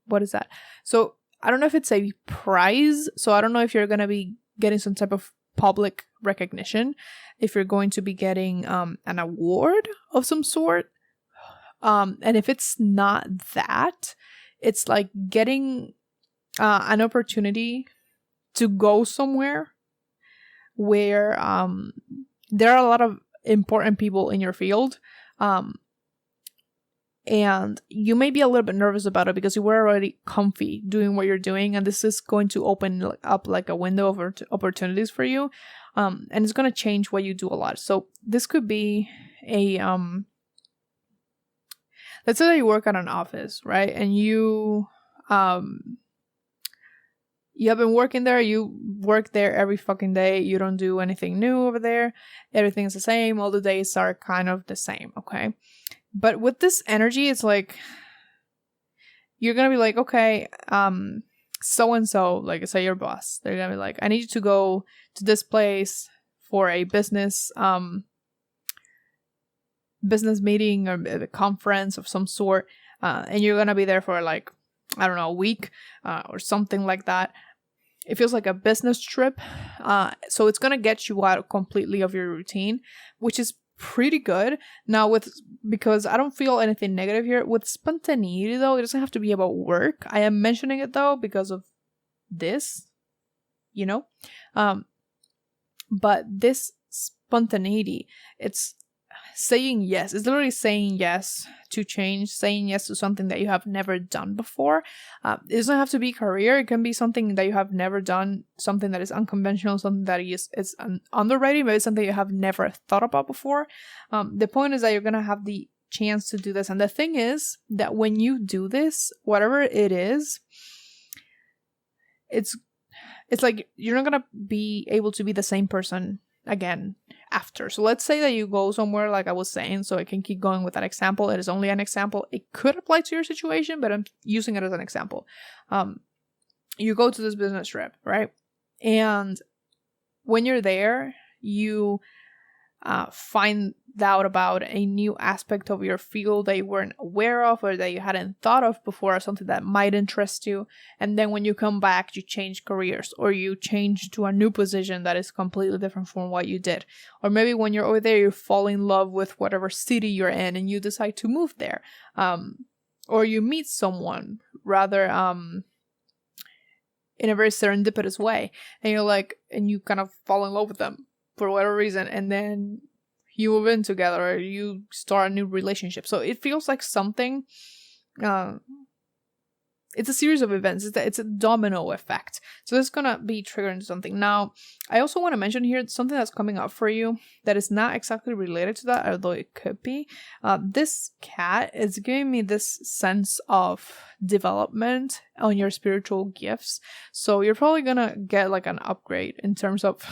what is that? So I don't know if it's a prize. So I don't know if you're going to be getting some type of public recognition, if you're going to be getting an award of some sort. And if it's not that, it's like getting an opportunity to go somewhere where there are a lot of important people in your field. And you may be a little bit nervous about it because you were already comfy doing what you're doing, and this is going to open up like a window of opportunities for you, and it's going to change what you do a lot. So this could be a let's say that you work at an office, right? And you have been working there. You work there every fucking day. You don't do anything new over there. Everything's the same. All the days are kind of the same, okay? But with this energy, it's like, you're going to be like, okay, so-and-so, like say your boss, they're going to be like, I need you to go to this place for a business meeting or a conference of some sort. And you're going to be there for like, I don't know, a week or something like that. It feels like a business trip. So it's going to get you out completely of your routine, which is pretty good. Now, because I don't feel anything negative here with spontaneity, though, it doesn't have to be about work. I am mentioning it though because of this, but this spontaneity, it's saying yes. It's literally saying yes to change, saying yes to something that you have never done before. It doesn't have to be career. It can be something that you have never done, something that is unconventional, something that is underrated, maybe something you have never thought about before. The point is that you're going to have the chance to do this. And the thing is that when you do this, whatever it is, it's like you're not going to be able to be the same person again after. So let's say that you go somewhere, like I was saying, so I can keep going with that example. It is only an example. It could apply to your situation, but I'm using it as an example. You go to this business trip, right? And when you're there, you find out about a new aspect of your field that you weren't aware of or that you hadn't thought of before, or something that might interest you. And then when you come back, you change careers, or you change to a new position that is completely different from what you did. Or maybe when you're over there, you fall in love with whatever city you're in and you decide to move there. Or you meet someone rather in a very serendipitous way, and you're like, and you kind of fall in love with them for whatever reason, and then you move in together, or you start a new relationship. So it feels like something, it's a series of events. It's a domino effect. So it's gonna be triggering something. Now, I also want to mention here something that's coming up for you that is not exactly related to that, although it could be. This cat is giving me this sense of development on your spiritual gifts. So you're probably gonna get like an upgrade in terms of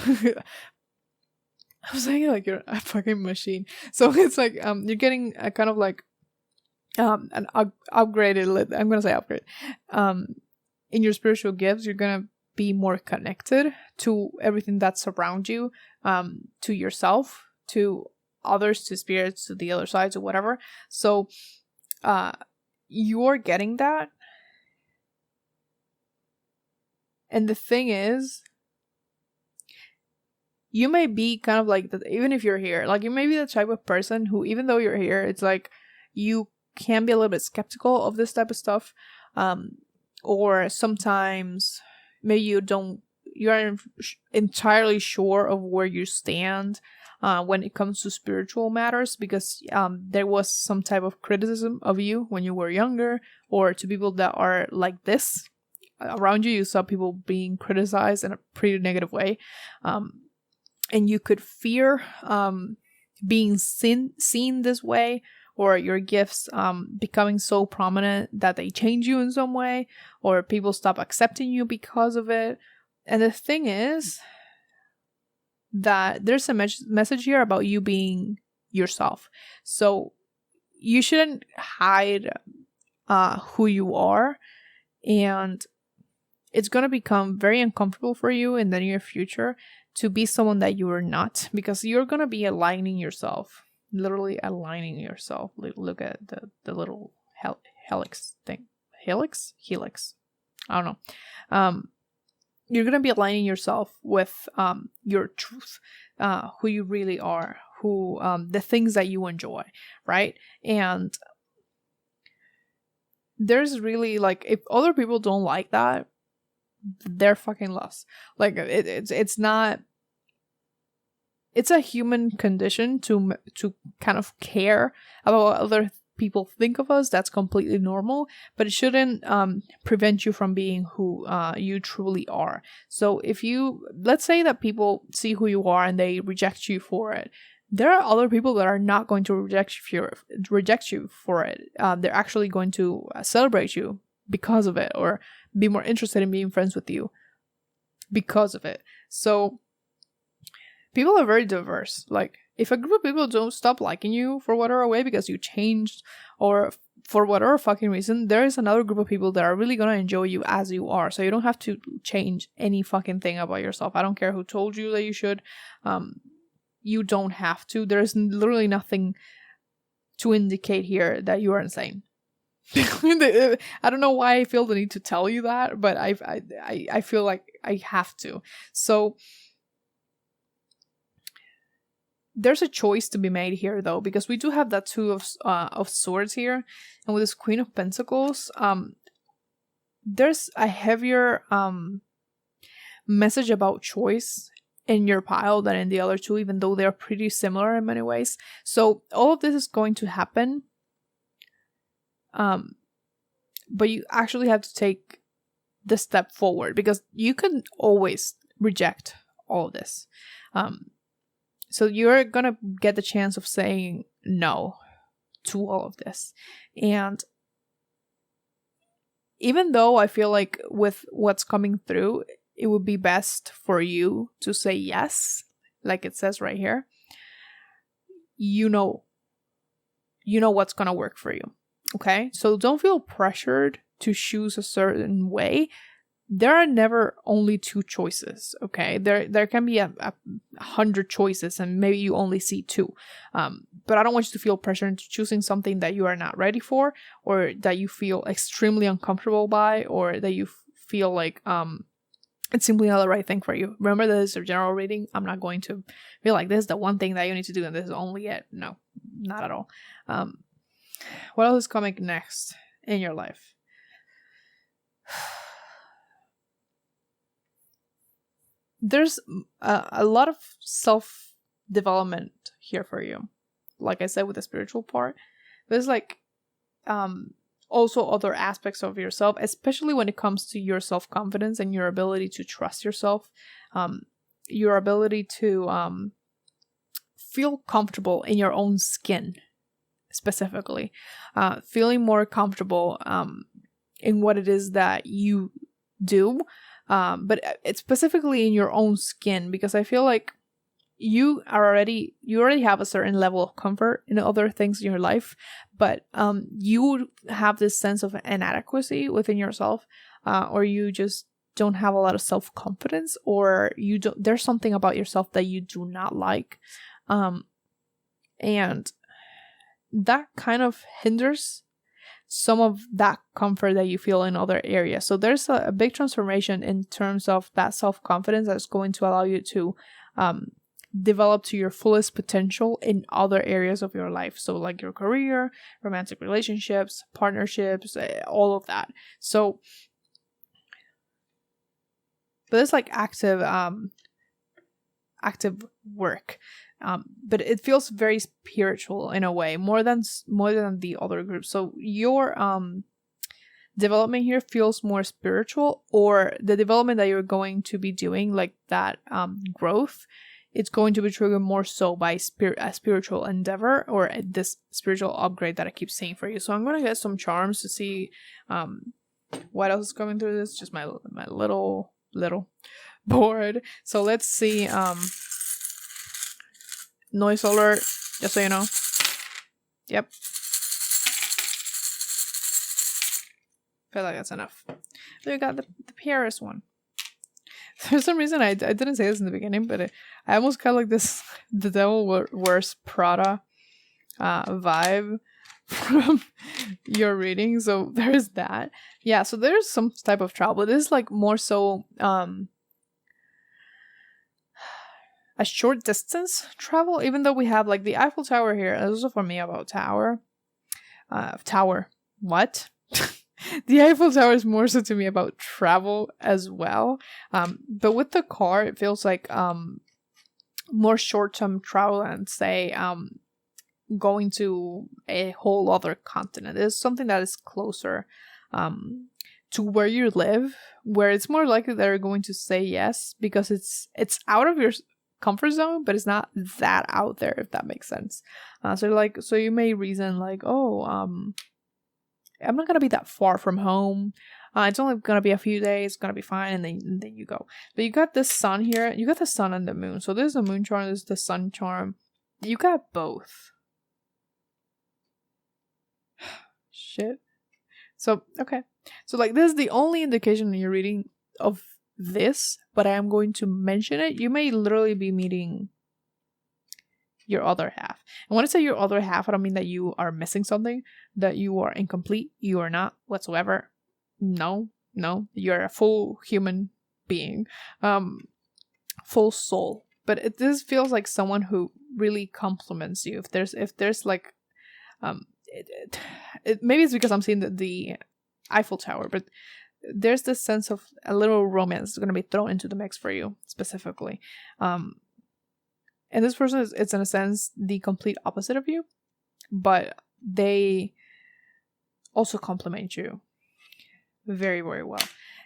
I was saying like you're a fucking machine. So it's like you're getting a kind of like an upgraded, I'm gonna say upgrade. In your spiritual gifts, you're gonna be more connected to everything that's around you, to yourself, to others, to spirits, to the other side, to whatever. So you're getting that. And the thing is, you may be kind of like that, even if you're here. Like, you may be the type of person who, even though you're here, it's like you can be a little bit skeptical of this type of stuff. Or sometimes maybe you aren't entirely sure of where you stand when it comes to spiritual matters, because there was some type of criticism of you when you were younger, or to people that are like this around you. You saw people being criticized in a pretty negative way, and you could fear being seen this way, or your gifts becoming so prominent that they change you in some way, or people stop accepting you because of it. And the thing is that there's a message here about you being yourself. So you shouldn't hide who you are, and it's going to become very uncomfortable for you in the near future to be someone that you are not, because you're going to be aligning yourself. Literally aligning yourself. Look at the little helix thing. Helix? I don't know. You're going to be aligning yourself with your truth, who you really are, who the things that you enjoy, right? And there's really, like, if other people don't like that, they're fucking lost. Like, it's not. It's a human condition to kind of care about what other people think of us. That's completely normal, but it shouldn't prevent you from being who you truly are. So let's say that people see who you are and they reject you for it. There are other people that are not going to reject you for it. They're actually going to celebrate you because of it, or be more interested in being friends with you because of it. So people are very diverse. Like, if a group of people don't stop liking you for whatever way because you changed, or for whatever fucking reason, there is another group of people that are really gonna enjoy you as you are. So you don't have to change any fucking thing about yourself. I don't care who told you that you should. You don't have to. There's literally nothing to indicate here that you are insane. I don't know why I feel the need to tell you that, but I feel like I have to. So there's a choice to be made here, though, because we do have that Two of Swords here, and with this Queen of Pentacles, there's a heavier message about choice in your pile than in the other two, even though they're pretty similar in many ways. So all of this is going to happen, but you actually have to take the step forward, because you can always reject all of this. So you're going to get the chance of saying no to all of this. And even though I feel like with what's coming through, it would be best for you to say yes, like it says right here, you know what's going to work for you. Okay? So don't feel pressured to choose a certain way. There are never only two choices, okay? There can be 100 choices, and maybe you only see two. But I don't want you to feel pressure into choosing something that you are not ready for, or that you feel extremely uncomfortable by, or that you feel like it's simply not the right thing for you. Remember that this is a general reading. I'm not going to be like, this is the one thing that you need to do, and this is only it. No, not at all. What else is coming next in your life? There's a lot of self-development here for you. Like I said, with the spiritual part, there's like also other aspects of yourself, especially when it comes to your self-confidence and your ability to trust yourself, your ability to feel comfortable in your own skin, specifically, feeling more comfortable in what it is that you do. But it's specifically in your own skin, because I feel like you already have a certain level of comfort in other things in your life, but you have this sense of inadequacy within yourself, or you just don't have a lot of self-confidence, or there's something about yourself that you do not like, and that kind of hinders some of that comfort that you feel in other areas. So there's a big transformation in terms of that self-confidence that's going to allow you to develop to your fullest potential in other areas of your life. So like your career, romantic relationships, partnerships, all of that. So, but it's like active work. But it feels very spiritual in a way, more than the other groups. So your development here feels more spiritual, or the development that you're going to be doing, like that growth, it's going to be triggered more so by a spiritual endeavor, or this spiritual upgrade that I keep saying for you. So I'm gonna get some charms to see what else is coming through this. Just my little board. So let's see. Noise alert, just so you know. Yep. Feel like that's enough. Then we got the Paris one. For some reason, I didn't say this in the beginning, but I almost got like this The Devil Wears Prada vibe from your reading. So there's that. Yeah, so there's some type of travel. This is like more so a short distance travel, even though we have like the Eiffel Tower here. This is for me about tower. What? The Eiffel Tower is more so to me about travel as well. But with the car, it feels like more short-term travel, and say going to a whole other continent. It's something that is closer to where you live, where it's more likely that you're going to say yes, because it's out of your comfort zone, but it's not that out there, if that makes sense. So you may reason like, I'm not gonna be that far from home. It's only gonna be a few days. It's gonna be fine, and then you go. But you got this sun here. You got the sun and the moon. So there's the moon charm. There's the sun charm. You got both. Shit. So okay. So like this is the only indication in your reading of this, but I am going to mention it. You may literally be meeting your other half. And when I say your other half, I don't mean that you are missing something, that you are incomplete. You are not whatsoever. No, you're a full human being, full soul. But this feels like someone who really compliments you. If there's like, maybe it's because I'm seeing the Eiffel Tower, but there's this sense of a little romance going to be thrown into the mix for you specifically. And this person it's in a sense the complete opposite of you, but they also compliment you very, very well.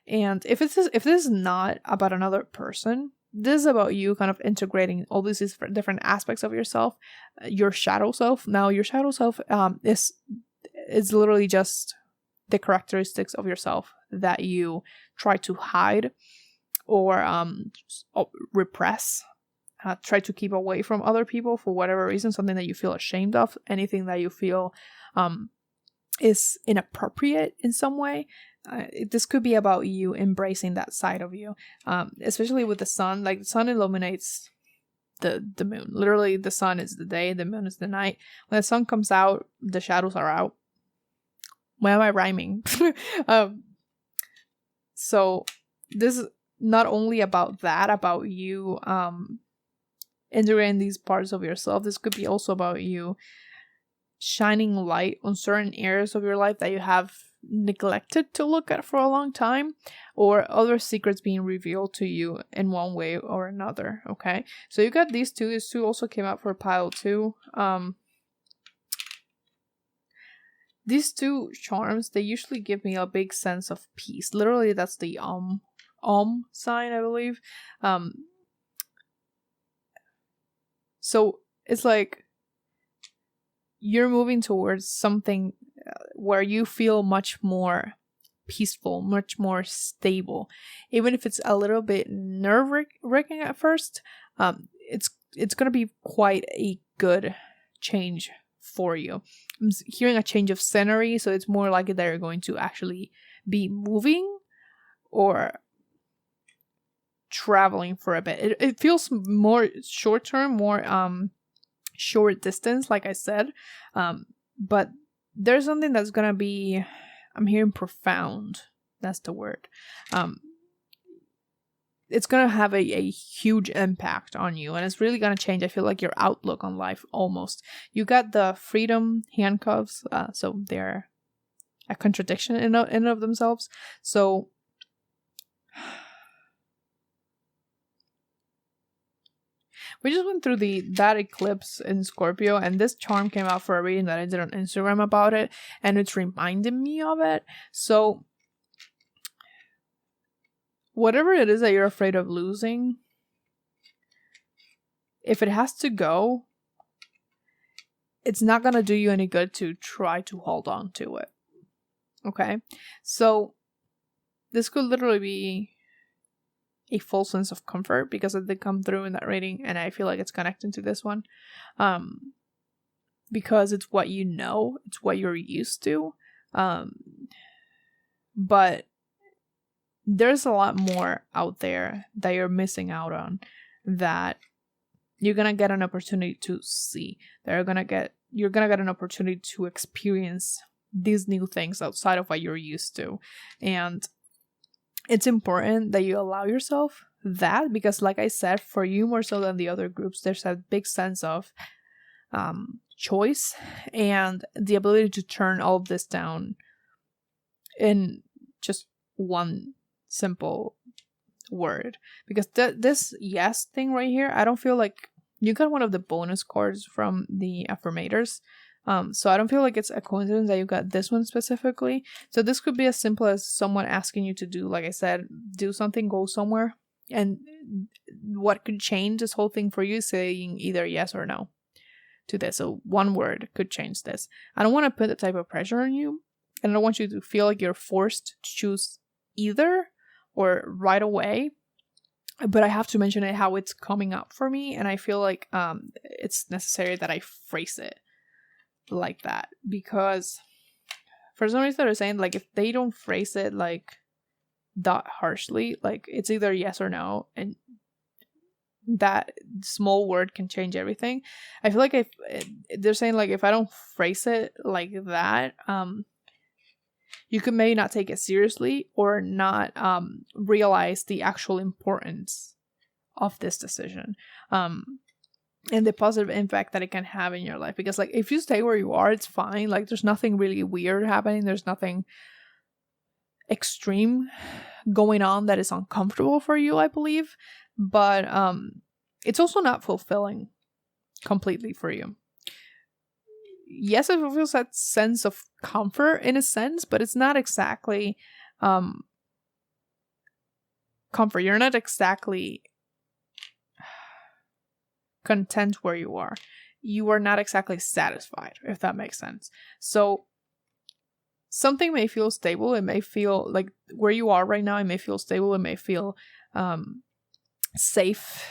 And if this is not about another person, this is about you kind of integrating all these different aspects of yourself, your shadow self. Now, your shadow self is literally just the characteristics of yourself that you try to hide or repress. Try to keep away from other people for whatever reason, something that you feel ashamed of, anything that you feel is inappropriate in some way. This could be about you embracing that side of you, especially with the sun. Like the sun illuminates the moon. Literally, the sun is the day, the moon is the night. When the sun comes out, the shadows are out. Why am I rhyming? So this is not only about that, about you integrating these parts of yourself. This could be also about you shining light on certain areas of your life that you have neglected to look at for a long time, or other secrets being revealed to you in one way or another. Okay, so you got these two. These two also came out for pile 2. These two charms, they usually give me a big sense of peace. Literally, that's the sign, I believe. So it's like you're moving towards something where you feel much more peaceful, much more stable. Even if it's a little bit nerve-wracking at first, it's going to be quite a good change for you. I'm hearing a change of scenery, so it's more likely that you're going to actually be moving or traveling for a bit. It feels more short-term, more short distance, like I said, but there's something that's gonna be, I'm hearing profound, that's the word. it's going to have a huge impact on you, and it's really going to change, I feel like, your outlook on life almost. You got the freedom handcuffs, so they're a contradiction in and of themselves. So we just went through that eclipse in Scorpio, and this charm came out for a reading that I did on Instagram about it, and it's reminding me of it. So whatever it is that you're afraid of losing, if it has to go, it's not going to do you any good to try to hold on to it. Okay? So this could literally be a full sense of comfort, because it did come through in that reading, and I feel like it's connecting to this one. Because it's what you know, it's what you're used to. But there's a lot more out there that you're missing out on, that you're gonna get an opportunity to see. You're gonna get an opportunity to experience these new things outside of what you're used to. And it's important that you allow yourself that, because like I said, for you more so than the other groups, there's a big sense of choice and the ability to turn all of this down in just one simple word. Because this yes thing right here, I don't feel like you got one of the bonus cards from the Affirmators. So I don't feel like it's a coincidence that you got this one specifically. So this could be as simple as someone asking you to do, like I said, do something, go somewhere. And what could change this whole thing for you is saying either yes or no to this. So one word could change this. I don't want to put that type of pressure on you, and I don't want you to feel like you're forced to choose either or right away. But I have to mention it how it's coming up for me, and I feel like it's necessary that I phrase it like that, because for some reason they're saying, like, if they don't phrase it like that harshly, like it's either yes or no, and that small word can change everything. I feel like if they're saying, like, if I don't phrase it like that, you could maybe not take it seriously, or not realize the actual importance of this decision. And the positive impact that it can have in your life. Because, like, if you stay where you are, it's fine. Like, there's nothing really weird happening. There's nothing extreme going on that is uncomfortable for you, I believe. But it's also not fulfilling completely for you. Yes, it feels that sense of comfort in a sense, but it's not exactly comfort. You're not exactly content where you are. You are not exactly satisfied, if that makes sense. So something may feel stable. It may feel like where you are right now, it may feel stable. It may feel safe.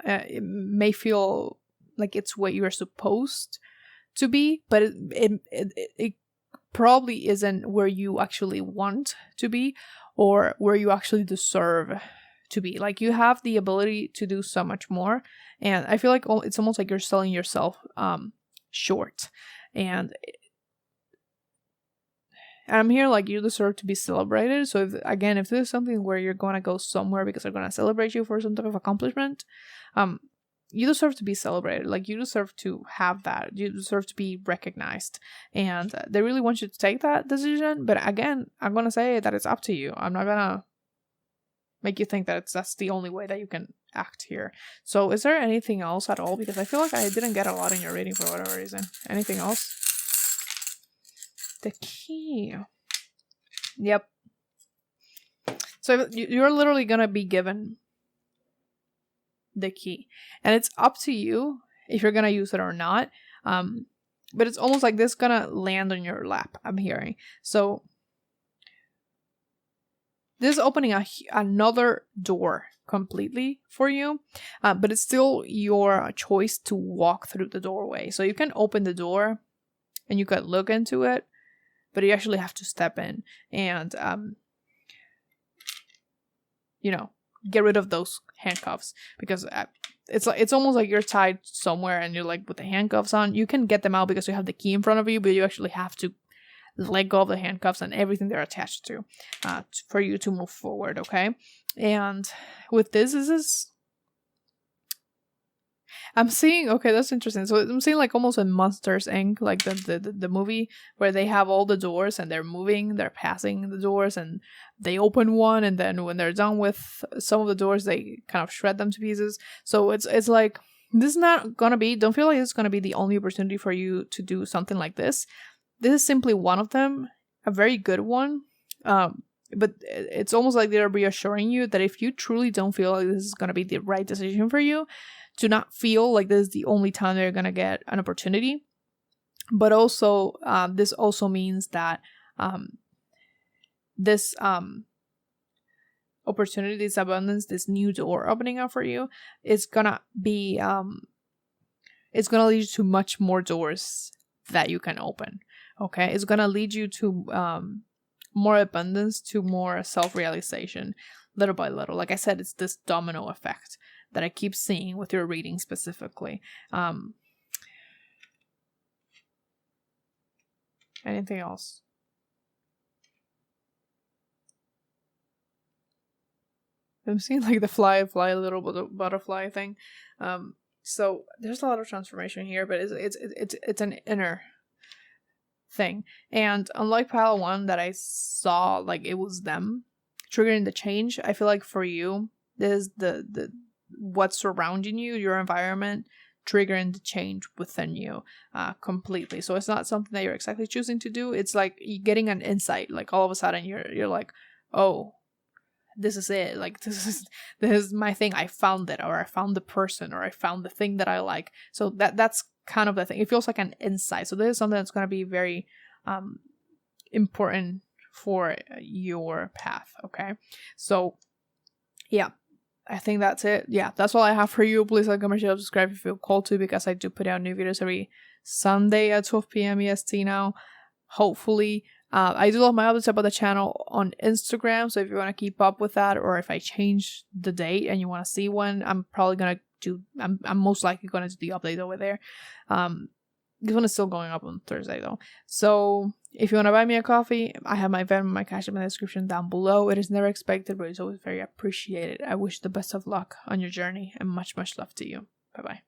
It may feel like it's what you're supposed to be, but it probably isn't where you actually want to be, or where you actually deserve to be. Like, you have the ability to do so much more, and I feel like it's almost like you're selling yourself short. And I'm here, like, you deserve to be celebrated. So if there's something where you're gonna go somewhere because they're gonna celebrate you for some type of accomplishment, you deserve to be celebrated. Like, you deserve to have that. You deserve to be recognized. And they really want you to take that decision. But again, I'm going to say that it's up to you. I'm not going to make you think that that's the only way that you can act here. So is there anything else at all? Because I feel like I didn't get a lot in your reading for whatever reason. Anything else? The key. Yep. So you're literally going to be given the key, and it's up to you if you're gonna use it or not, but it's almost like this gonna land on your lap, I'm hearing. So this is opening another door completely for you, but it's still your choice to walk through the doorway. So you can open the door and you can look into it, but you actually have to step in and get rid of those handcuffs, because it's almost like you're tied somewhere and you're like with the handcuffs on. You can get them out because you have the key in front of you, but you actually have to let go of the handcuffs and everything they're attached to, for you to move forward, okay? And with this is I'm seeing, okay, that's interesting. So I'm seeing like almost a Monsters Inc., like the movie where they have all the doors and they're moving, they're passing the doors and they open one, and then when they're done with some of the doors, they kind of shred them to pieces. So it's like, this is not gonna be, don't feel like it's gonna be the only opportunity for you to do something like this. This is simply one of them, a very good one. But it's almost like they're reassuring you that if you truly don't feel like this is gonna be the right decision for you, to not feel like this is the only time they're gonna get an opportunity. But also, this also means that this opportunity, this abundance, this new door opening up for you is gonna be it's gonna lead you to much more doors that you can open. Okay, it's gonna lead you to more abundance, to more self-realization, little by little. Like I said, it's this domino effect that I keep seeing with your reading specifically. Anything else? I'm seeing like the fly little butterfly thing. So there's a lot of transformation here, but it's an inner thing. And unlike pile 1 that I saw like it was them triggering the change, I feel like for you, this is the what's surrounding you, your environment, triggering the change within you completely. So it's not something that you're exactly choosing to do. It's like you're getting an insight. Like all of a sudden you're like, oh, this is it. Like this is my thing. I found it, or I found the person, or I found the thing that I like. So that's kind of the thing. It feels like an insight. So this is something that's going to be very important for your path. Okay. So yeah. I think that's it. Yeah, that's all I have for you. Please like, comment, share, subscribe if you feel called to, because I do put out new videos every Sunday at 12 p.m. EST now. Hopefully. I do love my updates about the channel on Instagram, so if you want to keep up with that, or if I change the date and you want to see when, I'm probably going to do, I'm most likely going to do the update over there. This one is still going up on Thursday though. So if you want to buy me a coffee, I have my Venmo, my cash in the description down below. It is never expected, but it's always very appreciated. I wish the best of luck on your journey, and much, much love to you. Bye-bye.